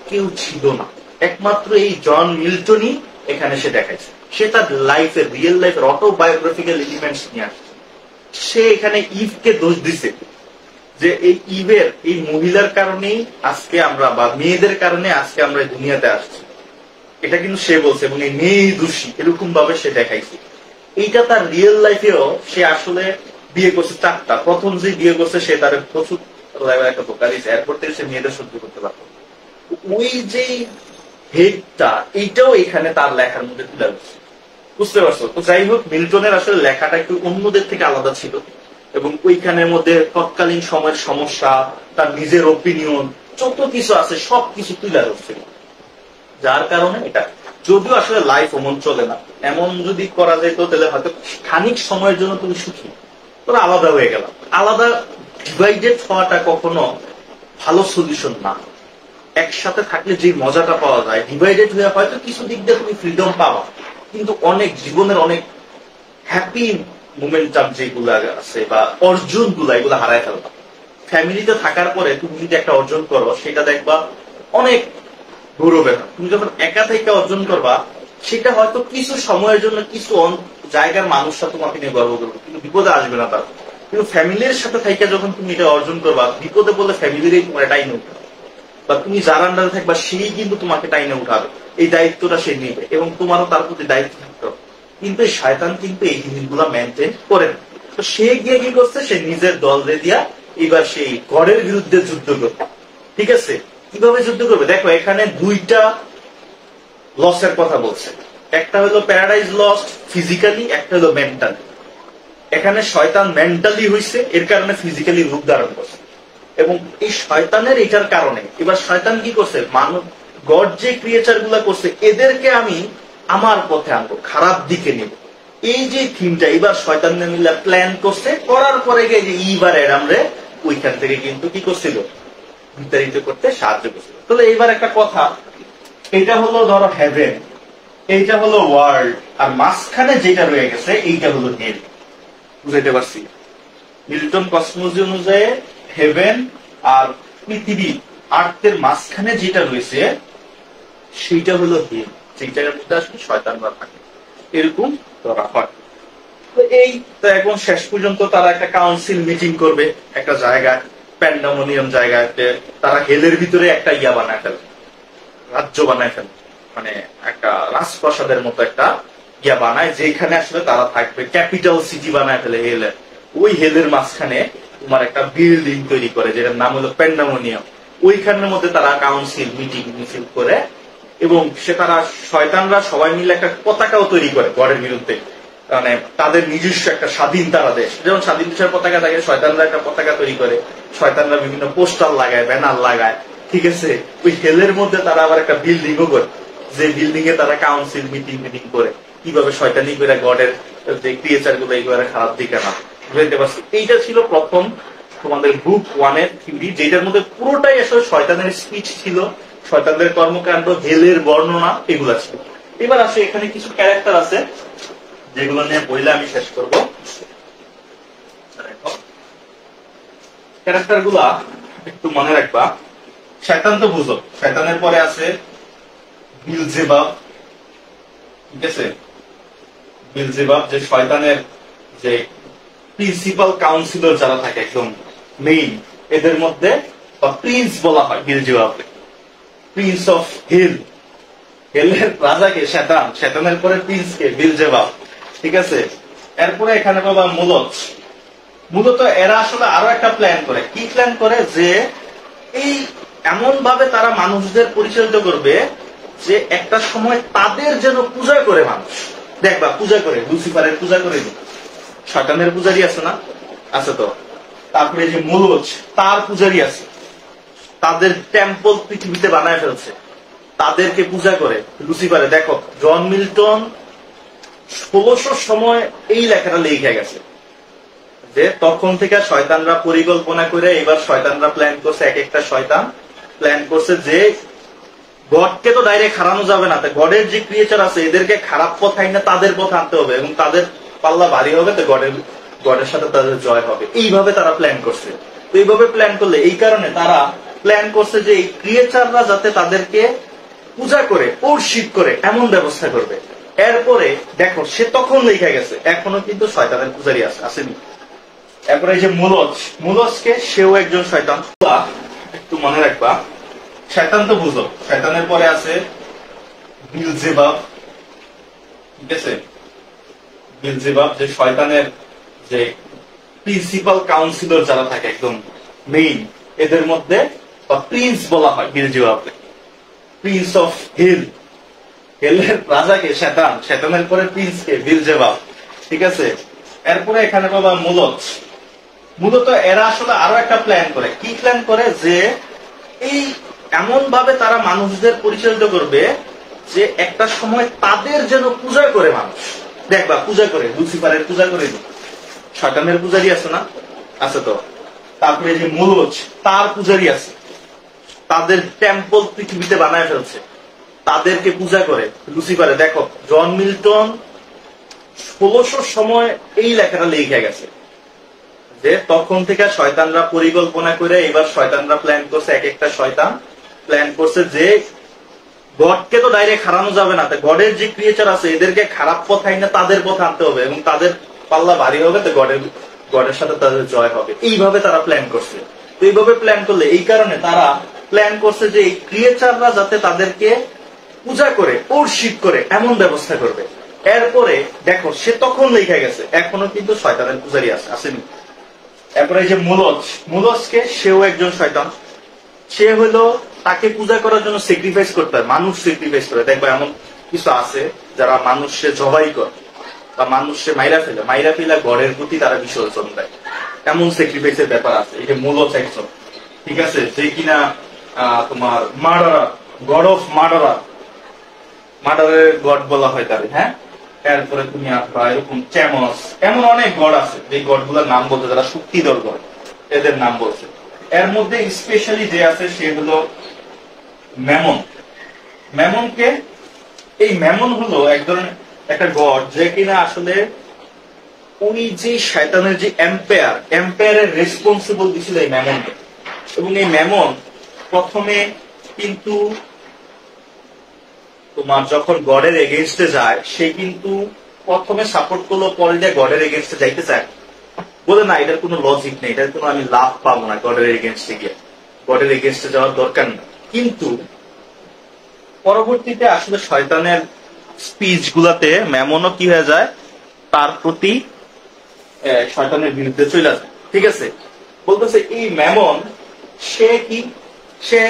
কেউ ছিল না, একমাত্র এই জন মিল্টনই এখানে সে দেখাইছে। সে তার লাইফের, রিয়েল লাইফের অটোবায়োগ্রাফিক্যাল এলিমেন্টস নিয়ে আসছে। সে এখানে ইভকে দোষ দিছে যে এই ইভের, এই মহিলার কারণেই আজকে আমরা, বা মেয়েদের কারণে আজকে আমরা এই দুনিয়াতে আসছি, এটা কিন্তু সে বলছে, এবং এই মেয়েই দোষী, এরকম ভাবে সে দেখাইছে। এইটা তার রিয়েল লাইফেও সে আসলে বিয়ে করছে 4টা। প্রথম যে বিয়ে করছে সে তার প্রচুর একটা বোকা দিয়েছে, এরপর থেকে সে মেয়েদের সহ্য করতে পারত। ওই যে হেডটা, এইটাও এখানে তার লেখার মধ্যে তুলে দিচ্ছে, বুঝতে পারছো? তো যাই হোক, মিল্টনের আসলে লেখাটা একটু অন্যদের থেকে আলাদা ছিল, এবং ওইখানের মধ্যে তৎকালীন সময়ের সমস্যা, তার নিজের ওপিনিয়ন, যত কিছু আছে সবকিছু তুলে ধরছিল। যার কারণে এটা, যদিও আসলে লাইফ অমন চলে না, এমন যদি করা যেত তাহলে হয়তো খানিক সময়ের জন্য তুমি সুখী, তোরা আলাদা হয়ে গেল। আলাদা ডিভাইডেড হওয়াটা কখনো ভালো সলিউশন না। একসাথে থাকলে যে মজাটা পাওয়া যায়, ডিভাইডেড হয়ে হয়তো কিছু দিক দিয়ে তুমি ফ্রিডম পাওয়া, কিন্তু অনেক জীবনের অনেক হ্যাপি মোমেন্টাম যেগুলো আছে বা অর্জন গুলা, এগুলো হারায় ফেলবা। ফ্যামিলিতে থাকার পরে তুমি যদি একটা অর্জন করো, সেটা দেখবা অনেক গৌরবের। তুমি যখন একা থেকে অর্জন করবা, সেটা হয়তো কিছু সময়ের জন্য কিছু জায়গার মানুষরা তোমাকে নিয়ে গর্ব করবে, কিন্তু বিপদে আসবে না তার। কিন্তু ফ্যামিলির সাথে থাইকা যখন তুমি এটা অর্জন করবা, বিপদে বললে ফ্যামিলিরই তোমার টাইনে উঠাবে, বা তুমি যার আন্ডারে থাকবা সেই কিন্তু তোমাকে টাইনে উঠাবে, এই দায়িত্বটা সে নিবে, এবং তোমারও তার প্রতি দায়িত্ব থাকতে হবে। কিন্তু শয়তান কিন্তু এই জিনিসগুলো মেনটেন করে না। তো সে গিয়ে কি করছে, সে নিজের দল রে দিয়া এবার সেই গডের বিরুদ্ধে যুদ্ধ করবে। ঠিক আছে, কিভাবে যুদ্ধ করবে দেখো, এখানে 2টা লসের কথা বলছে। একটা হলো প্যারাডাইজ লস্ট ফিজিক্যালি, একটা হলো মেন্টালি। এখানে শয়তান মেন্টালি হইছে, এর কারণে ফিজিক্যালি রূপ ধারণ করছে। এবং এই শয়তানের এটার কারণে এবার শয়তান কি করছে, মানব গড যে ক্রিয়েচার গুলা করছে এদেরকে আমি আমার পথে আনবো, খারাপ দিকে নিব। এই যে থিমটা এবার শয়তানরা মিলে প্ল্যান করছে, করার পরে গিয়ে যে এইবার অ্যাডামরে ওইখান থেকে কিন্তু কি করছিল, বিতাড়িত করতে সাহায্য করছিল। তাহলে এইবার একটা কথা, এটা হলো ধরো হেভেন, এইটা হলো ওয়ার্ল্ড, আর মাঝখানে যেটা রয়ে গেছে এইটা হলো হেল। বুঝাইতে পারছি? মিল্টন কসমোলজি অনুযায়ী হেভেন আর পৃথিবী, আর্থের মাঝখানে যেটা রয়েছে সেইটা হলো হেল, সেইটার মধ্যে আসলে শয়তানরা থাকে, এরকম ধরা হয়। তো এই তো এখন শেষ পর্যন্ত তারা একটা কাউন্সিল মিটিং করবে একটা জায়গায়, প্যান্ডামোনিয়াম জায়গায়, তারা হেলের ভিতরে একটা ইয়া বানায় ফেলে, রাজ্য বানায় ফেলে, মানে একটা রাজপ্রাসাদের মতো একটা ইয়া বানায়, যেখানে আসলে তারা থাকবে, ক্যাপিটাল সিটি বানায় ফেলে হেলের। ওই হেলের মাঝখানে তোমার একটা বিল্ডিং তৈরি করে, যেটার নাম হলো প্যান্ডামোনিয়াম। ওইখানের মধ্যে তারা কাউন্সিল মিটিং মিছিল করে, এবং সে তারা শয়তানরা সবাই মিলে একটা পতাকাও তৈরি করে গডের বিরুদ্ধে, মানে তাদের নিজস্ব একটা স্বাধীন তারা দেশ, যেমন স্বাধীন দেশের পতাকা থাকে, শয়তানরা একটা পতাকা তৈরি করে, শয়তানরা বিভিন্ন পোস্টার লাগায়, ব্যানার লাগায়, ঠিক আছে। ওই হেলের মধ্যে তারা আবার একটা বিল্ডিংও করে, যে বিল্ডিং এ তারা কাউন্সিল মিটিং মিটিং করে কিভাবে শয়তানি করে গডের যে ক্রিয়েচার গুলো এইগুলো খারাপ দিকে না। বুঝতে পারছি? এইটা ছিল প্রথম তোমাদের বুক ওয়ানের থিওরি, যেটার মধ্যে পুরোটাই আসলে শয়তানের স্পিচ ছিল, শয়তানদের কর্মকাণ্ড, হেলের বর্ণনা, এগুলা ছিল। এবার আসে এখানে কিছু ক্যারেক্টার আছে যেগুলো নিয়ে বইলে আমি শেষ করব। ক্যারেক্টার গুলা একটু মনে রাখবা। শয়তান তো বুঝো, শয়তানের পরে আছে বিলজেবাব, ঠিক আছে। বিলজেবাব যে শয়তানের যে প্রিন্সিপাল কাউন্সিলর যারা থাকে, একদম মেইন, এদের মধ্যে প্রিন্স বলা হয় বিলজেবাবকে, প্রিন্স অফ হেল। হেলের রাজাকে শয়তান, শয়তানের পরে প্রিন্সকে বিলজেবাব, ঠিক আছে। এরপরে এখানে বাবা মূলত, মূলত এরা আসলে আরো একটা প্ল্যান করে। কি প্ল্যান করে? যে এই এমন ভাবে তারা মানুষদের পরিচালিত করবে যে একটা সময় তাদের যেন পূজা করে মানুষ। দেখবা পূজা করে, লুসিফারের পূজা করে, শয়তানের পূজারি আছে না, আছে তো। তারপরে যে মূলত তার পূজারি আছে, তাদের টেম্পল পৃথিবীতে বানায় ফেলছে, তাদেরকে পূজা করে লুসিফারে। দেখো জন মিল্টন 1600 সময় এই লেখাটা লিখে গেছে যে তখন থেকে শয়তানরা পরিকল্পনা করে, এবার শয়তানরা প্ল্যান করছে, এক একটা শয়তান প্ল্যান করছে যে গডকে তো ডাইরেক্ট হারানো যাবে না, গডের যে ক্রিয়েচার আছে এদেরকে খারাপ পথ আইনা তাদের পথ আনতে হবে, এবং তাদের পাল্লা ভারী হবে, তো গডের সাথে তাদের জয় হবে। এইভাবে তারা প্ল্যান করছে। তো এইভাবে প্ল্যান করলে, এই কারণে তারা প্ল্যান করছে যে এই ক্রিয়েচাররা যাতে তাদেরকে পূজা করে, ওরশিপ করে, এমন ব্যবস্থা করবে। এরপরে দেখো সে তখন লেখা গেছে, এখনো কিন্তু শয়তানের পূজারি আসেনি। এরপরে যে মুলসকে, সেও একজন শয়তান, একটু মনে রাখবা। শয়তান তো বুঝো, শয়তানের পরে আছে বিলজেবাব, ঠিক আছে। বিলজেবাব যে শয়তানের যে প্রিন্সিপাল কাউন্সিলর যারা থাকে, একদম মেইন, এদের মধ্যে প্রিন্স বলা হয় বিলজেবাবকে, প্রিন্স অফ হেল। হেলের রাজাকে শয়তান, শয়তানের পরে প্রিন্সকে বিলজেবাব, ঠিক আছে। এরপরে এখানে বাবা মূলত এরা আসলে আরো একটা প্ল্যান করে। কি প্ল্যান করে? যে এই এমন ভাবে তারা মানুষদের পরিচালিত করবে যে একটা সময় তাদের যেন পূজা করে মানুষ। দেখবা পূজা করে, লুসিফারের পূজা করে, শয়তানের পূজারি আছে না, আছে তো। তারপরে যে মূলত তার পূজারি আছে, তাদের টেম্পল পৃথিবীতে বানায় ফেলছে, তাদেরকে পূজা করে লুসিফারে। দেখো জন মিল্টন 1600 সময় এই লেখাটা লিখে গেছে যে তখন থেকে শয়তানরা পরিকল্পনা করে, এবার শয়তানরা প্ল্যান করছে, এক একটা শয়তান প্ল্যান করছে যে গডকে তো ডাইরেক্ট হারানো যাবে না, গডের যে ক্রিয়েচার আছে এদেরকে খারাপ পথ আইনা তাদের পথ আনতে হবে, এবং তাদের পাল্লা ভারী হবে, তো গডের সাথে তাদের জয় হবে। এইভাবে তারা প্ল্যান করছে। তো এইভাবে প্ল্যান করলে, এই কারণে তারা প্ল্যান করছে যে এই ক্রিয়েচাররা যাতে তাদেরকে পূজা করে, ওরশিপ করে, এমন ব্যবস্থা করবে। এরপরে দেখো সে তখন লেখা গেছে, এখনো কিন্তু শয়তানের পূজারি আসেনি। এরপরে যে মুলসকে, সেও একজন শয়তান, সে হলো তাকে পূজা করার জন্য স্যাক্রিফাইস করতে হয়, মানুষ স্যাক্রিফাইস করে। দেখবা এমন কিছু আছে যারা মানুষকে জবাই করে বা মানুষকে মাইরা ফেলে গড়ের প্রতি তারা বিসর্জন দেয়, এমন স্যাক্রিফাইসের ব্যাপার আছে। এই যে মূলস একজন, ঠিক আছে, যে কিনা তোমার মার্ডারার, গড অফ মার্ডারার, মার্ডারের গড বলা হয় তারে, হ্যাঁ। এরপরে তুমি আসবা এরকম চ্যামস, এমন অনেক গড আছে যে গড গুলোর নাম বলতে, যারা শক্তিধর গড এদের নাম বলছে। এর মধ্যে স্পেশালি যে আছে সে হলো ম্যামন। ম্যামনকে, এই ম্যামন হলো এক ধরনের একটা গড যে কিনা আসলে ওই যে শয়তানের যে এম্পায়ারের রেসপন্সিবল দিছিল এই ম্যামনকে। এবং এই ম্যামন প্রথমে কিন্তু তোমার যখন গডের এগেনস্টে যায়, সে কিন্তু প্রথমে সাপোর্ট করলো, পরে যে গডের এগেনস্টে যাইতে চায়, বলে না এটার কোনো লজিক নেই, এটার কোনো আমি লাভ পাবো না গডের এগেনস্টে গিয়ে, গডের এগেনস্টে যাওয়ার দরকার নেই। কিন্তু পরবর্তীতে আসলে শয়তানের স্পিচ গুলাতে ম্যামনও কি হয়ে যায়, তার প্রতি শয়তানের বিরুদ্ধে চলে যায়। ঠিক আছে, বলতেছে এই ম্যামন সে কি, সে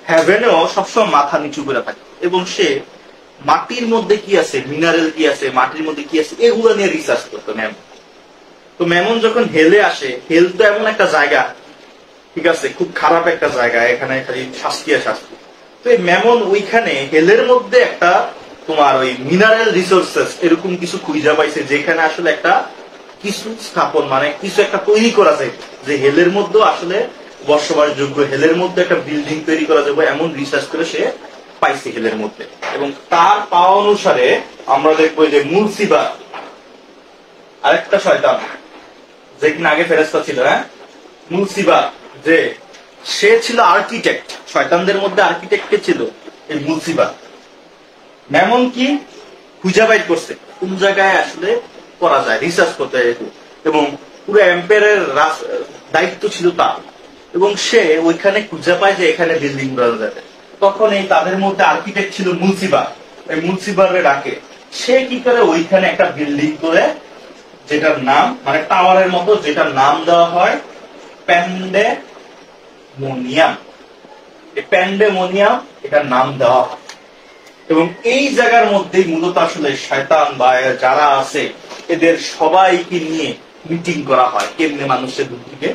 হেভেনেও সবসময় মাথা নিচু করে থাকে এবং সে মাটির মধ্যে কি আছে, মিনারেল কি আছে, মাটির মধ্যে কি আছে, এগুলো নিয়ে রিসার্চ করতো ম্যামন। তো ম্যামন যখন হেলে আসে, হেল তো এমন একটা জায়গা, ঠিক আছে, খুব খারাপ একটা জায়গা, এখানে খালি শাস্তি আর শাস্তি। তো এই ম্যামন ওইখানে হেলের মধ্যে একটা তোমার ওই মিনারেল রিসোর্সেস এরকম কিছু খুঁজে পাইছে, যেখানে আসলে একটা কিছু স্থাপন, মানে কিছু একটা তৈরি করা যায়, যে হেলের মধ্যে আসলে বসবাসযোগ্য, হেলের মধ্যে একটা বিল্ডিং তৈরি করা যাবে, এমন রিসার্চ করে সে পাইছে হেলের মধ্যে। এবং তার পাওয়া অনুসারে আমরা দেখবো যে মুলসিবা আরেকটা শয়তান, যে কিনা আগে ফেরেশতা ছিল, হ্যাঁ, মুলসিবা, যে সে ছিল আর্কিটেক্ট, শয়তানদের মধ্যে আর্কিটেক্ট কে ছিল, এই মুলসিবা। ম্যামন কি খুঁজে বাইর করছে কোন জায়গায় আসলে করা যায়, রিসার্চ করতে যায়, এবং পুরো এম্পায়ারের দায়িত্ব ছিল তার, এবং সে ওইখানে খুঁজে পায় যে এখানে বিল্ডিং করা যাবে। তখন এই তাদের মধ্যে আর্কিটেক্ট ছিল মুলসিবা, এই মুলসিবারে ডাকে, সে কি করে ওইখানে একটা বিল্ডিং করে, যেটার নাম মানে টাওয়ারের মতো, যেটার নাম দেওয়া হয় প্যান্ডেমোনিয়াম। এই প্যান্ডেমোনিয়াম এটার নাম দেওয়া হয়। এবং এই জায়গার মধ্যেই মূলত আসলে শয়তান বা যারা আছে এদের সবাইকে নিয়ে মিটিং করা হয়, কেমনে মানুষের দূর থেকে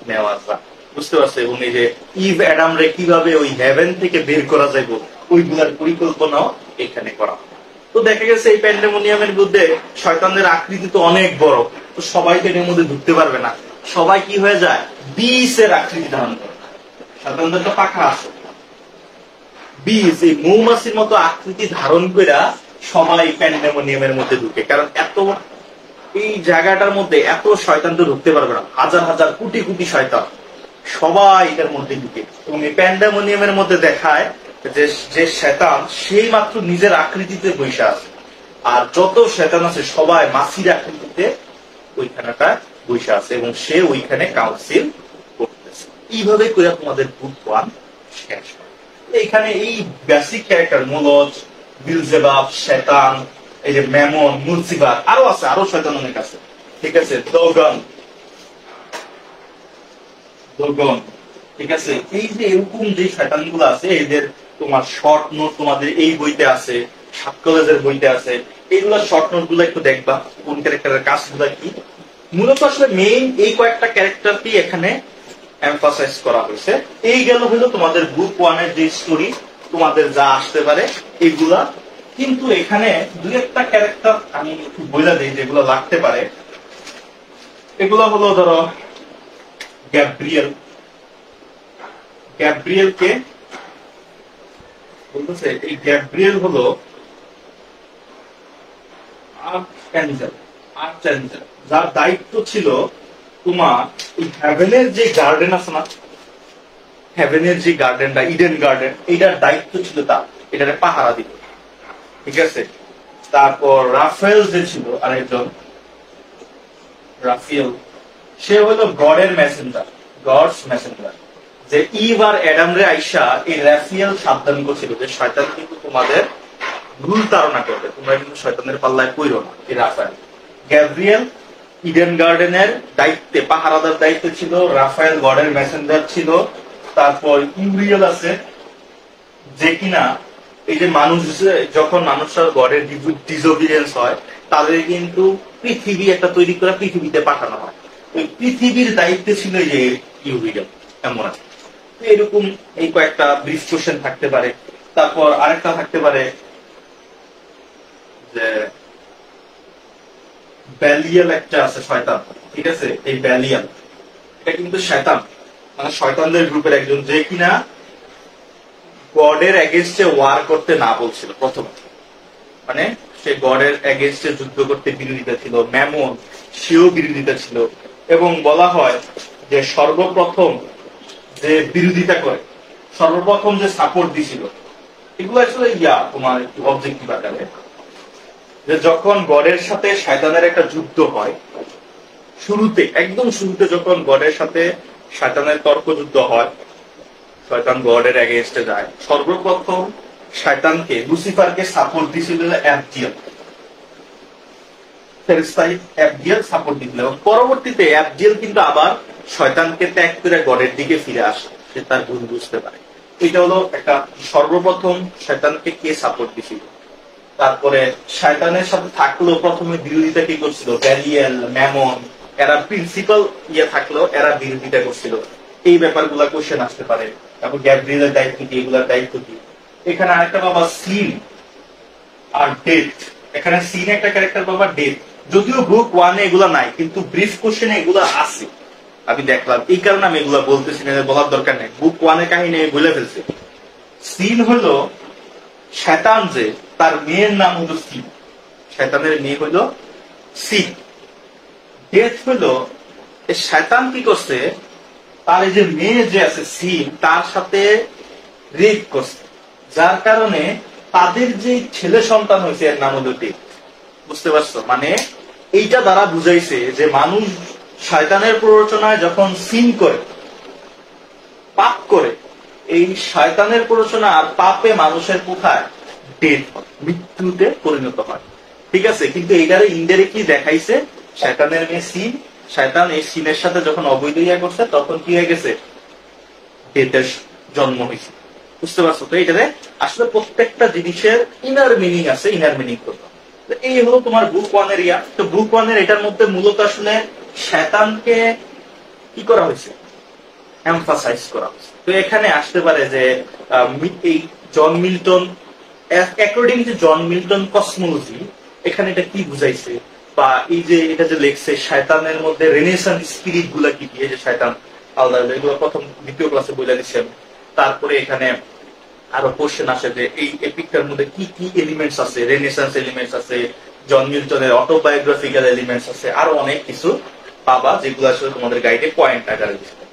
নেওয়া যায়, বুঝতে পারছে। এবং এই যে ইভ অ্যাডাম রে কিভাবে ওই হেভেন থেকে বের করা যাবে, ওইগুলার পরিকল্পনাও এখানে করা। তো দেখা গেছে এই প্যান্ডেমোনিয়ামের মধ্যে শয়তানদের আকৃতি তো অনেক বড়, তো সবাই তো এর মধ্যে ঢুকতে পারবে না, সবাই কি হয়ে যায়, বিষের আকৃতি ধারণ করে। শয়তানদের তো পাখা আছে, বীজ এই মৌমাছির মতো আকৃতি ধারণ করে সবাই প্যান্ডেমোনিয়ামের মধ্যে ঢুকে। কারণ এত এই জায়গাটার মধ্যে এত শয়তান তো ঢুকতে পারবে না, হাজার হাজার কোটি কোটি শয়তান সবাই এটার মধ্যে ঢুকে। এবং এই প্যান্ডেমোনিয়ামের মধ্যে দেখায় যে শয়তান সেই মাত্র নিজের আকৃতিতে বসে আছে, আর যত শয়তান আছে সবাই মাছির আকৃতিতে ওইখানটা বসে আছে, এবং সে ওইখানে কাউন্সিল করতেছে। এইভাবে করে তোমাদের বুক ওয়ান শেষ হয়। এইখানে এই বেসিক ক্যারেক্টার মুলজ, বিলজেবাব, শয়তান, এই যে ম্যামন, মুলসিবা, আরো আছে, আরো শয়তান অনেক আছে, ঠিক আছে, দোগন, ঠিক আছে। এই যে এরকম যে শয়তান গুলো আছে, এদের তোমার শর্ট নোট তোমাদের এই বইতে আছে, সাত কলেজের বইতে আছে, এইগুলা শর্ট নোট গুলো একটু দেখবা, কোন ক্যারেক্টারের কাজগুলা কি। মূলত আসলে মেইন এই কয়েকটা ক্যারেক্টারটি এখানে এমফাসাইজ করা হয়েছে। এই গেল হলো তোমাদের গ্রুপ ওয়ানের যে স্টোরি, তোমাদের যা আসতে পারে এইগুলা। কিন্তু এখানে দুই একটা ক্যারেক্টার আমি একটু বলে দিই যেগুলো লাগতে পারে। এগুলো হলো ধরো গ্যাব্রিয়েল, গ্যাব্রিয়েলকে বলতেছে, এই গ্যাব্রিয়েল হলো আর্চঅ্যাঞ্জেল, যার দায়িত্ব ছিল তোমার এই হেভেনের যে গার্ডেন আছে না, হেভেনের যে গার্ডেনটা, ইডেন গার্ডেন, এইটার দায়িত্ব ছিল তার, এটারে পাহারা দিত, ঠিক আছে। তারপর রাফেল যে ছিল আরেকজন, রাফেল, সে হলো গডের মেসেঞ্জার, গডস মেসেঞ্জার, যে ইভ আর অ্যাডাম রে আইসা এই রাফেল সাবধান করছিল যে শয়তান কিন্তু তোমাদের ভুল ধারণা করবে, তোমরা কিন্তু শয়তানের পাল্লায় পড়ো না। এই রাফেল, গ্যাব্রিয়েল ইডেন গার্ডেনের দায়িত্বে, পাহারাদার দায়িত্ব ছিল, রাফায়েল গডের মেসেঞ্জার ছিল। তারপর ইউরিয়েল আছে, যে কিনা এই যে মানুষ, যখন মানুষরা গডের ডিসোবিডিয়েন্স হয়, তাদের কিন্তু পৃথিবী একটা তৈরি করে পৃথিবীতে পাঠানো হয়, ওই পৃথিবীর দায়িত্বে ছিল যে ইউরিয়েল, এমন আছে। এরকম এই কয়েকটা ব্রিফ কোশ্চেন থাকতে পারে। তারপর আরেকটা থাকতে পারে যে ব্যালিয়াল একটা আছে শয়তান, ঠিক আছে? এই ব্যালিয়াল এটা কিন্তু শয়তান, মানে শয়তানদের গ্রুপের একজন, যে কিনা গডের এগেনস্টে ওয়ার করতে না বলছিল প্রথমে, মানে সে গডের এগেনস্টে যুদ্ধ করতে বিরোধিতা ছিল। ম্যামন সেও বিরোধিতা ছিল, এবং বলা হয় যে সর্বপ্রথম যে বিরোধিতা করে, সর্বপ্রথম যে সাপোর্ট দিছিল, এগুলো আসলে তোমার একটু অবজেক্টিভ আকারে, যে যখন গডের সাথে শয়তানের একটা যুদ্ধ হয়, শুরুতে একদম শুরুতে যখন গডের সাথে শয়তানের তর্ক যুদ্ধ হয়, শয়তান গডের এগেইনস্টে যায়, সর্বপ্রথম শয়তানকে লুসিফারকে সাপোর্ট দিছিল অ্যাবডিয়াল, ফেরেশতাই অ্যাবডিয়াল সাপোর্ট দিছিল, এবং পরবর্তীতে অ্যাবডিয়াল কিন্তু আবার শয়তানকে ত্যাগ করে গডের দিকে ফিরে আসে, সে তার ভুল বুঝতে পারে। এটা হলো একটা সর্বপ্রথম শয়তানকে কে সাপোর্ট দিছিল। তারপরে শয়তানের সাথে থাকলো প্রথমে বিরোধিতা কি করছিল, ব্যালিয়াল, ম্যামন, এরা প্রিন্সিপাল থাকলো, এরা বিরোধিতা করছিল। এই ব্যাপারগুলা কোশ্চেন আসতে পারে। তারপর গ্যাব্রিয়েলের দায়িত্ব কি, এগুলার দায়িত্ব কি। এখানে আরেকটা বাবা সিন আর ডেথ, এখানে সিন একটা ক্যারেক্টার বাবা, ডেথ যদিও বুক ওয়ানে এগুলা নাই, কিন্তু ব্রিফ কোশ্চেনে এগুলা আছে, আমি দেখলাম। এই কারণে আমি এগুলা বলতেছি না, বলার দরকার নেই, বুক ওয়ানের কাহিনী আমি বলে ফেলছি। সিন হলো শয়তান, যে তার মেয়ের নাম হলো সিন, শয়তানের মেয়ে হলো সিন। ডেথ হলো শয়তান কি করছে, তার এই যে মেয়ে যে আছে সিন, তার সাথে রেপ করছে, যার কারণে তাদের যে ছেলে সন্তান হয়েছে এর নাম হলো ডেথ। বুঝতে পারছো? মানে এইটা দ্বারা বুঝাইছে যে মানুষ শয়তানের প্ররোচনায় যখন সিন করে, পাপ করে, এই শয়তানের প্ররোচনা আর পাপে মানুষের কোথায় ডেথ, মৃত্যুতে পরিণত হয়, ঠিক আছে? কিন্তু এইটারে ইনডাইরেক্টলি দেখাইছে শয়তানের মেয়ে সিন, শয়তান এই সিনের সাথে যখন অবৈধ ইয়া করছে, তখন কি হয়ে গেছে, ডেথের জন্ম হয়েছে। বুঝতে পারছো? তো এইটারে আসলে প্রত্যেকটা জিনিসের ইনার মিনিং আছে, ইনার মিনিং করতে। এই হলো তোমার বুক ওয়ানের ইয়া। তো বুক ওয়ানের এটার মধ্যে মূলত আসলে শয়তানকে কি করা হয়েছে, এমফাসাইজ করা হয়েছে। তো এখানে আসতে পারে যে এই John Milton, according to John Milton cosmology, এখানে এটা কি বুঝাইছে, বা এই যে এটা যে লেখছে শয়তানের মধ্যে রেনেসান্স স্পিরিট গুলা কি দিয়ে, যে শয়তান আলাদা, এগুলো প্রথম দ্বিতীয় ক্লাসে বলে দিচ্ছেন। তারপরে এখানে আরো কোশ্চেন আসে যে এই এপিকটার মধ্যে কি কি এলিমেন্টস আছে, রেনেসান্স এলিমেন্টস আছে, জন মিল্টনের অটোবায়োগ্রাফিক্যাল এলিমেন্টস আছে, আরো অনেক কিছু পাবা, যেগুলো আসলে তোমাদের গাইডে পয়েন্ট আকারে দিচ্ছে।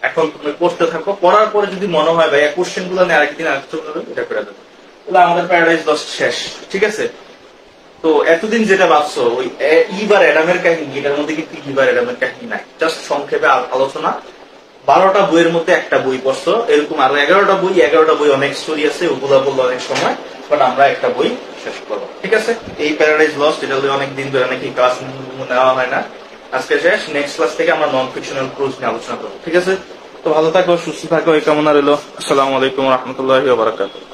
এখন তুমি পড়তে থাকো, পড়ার পরে যদি মনে হয় ভাই কোশ্চেন গুলো নিয়ে আরেকদিন আলোচনা করবে, এটা করে দেবো, তাহলে আমাদের প্যারাডাইজ লস্ট শেষ, ঠিক আছে? তো এতদিন যেটা ভাবছো ওই ইভ আর অ্যাডামের কাহিনী, এটার মধ্যে কিন্তু ইভ আর অ্যাডামের কাহিনী নাই, জাস্ট সংক্ষেপে আলোচনা। 12টা বইয়ের মধ্যে একটা বই পড়ছো, এরকম আরো 11টা বই, 11টা বই অনেক স্টোরি আছে, ওগুলা বললো অনেক সময়, বাট আমরা একটা বই শেষ করবো, ঠিক আছে? এই প্যারাডাইজ লস্ট, এটা অনেক দিন ধরে নাকি ক্লাস নেওয়া হয় না, আজকে শেষ। নেক্সট ক্লাস থেকে আমরা নন ফিকশনাল প্রোজ নিয়ে আলোচনা করবো, ঠিক আছে? তো ভালো থাকো, সুস্থ থাকো, এই কামনা রইলো। আসসালামু আলাইকুম রহমতুল্লাহি ওয়া বারাকাতুহু।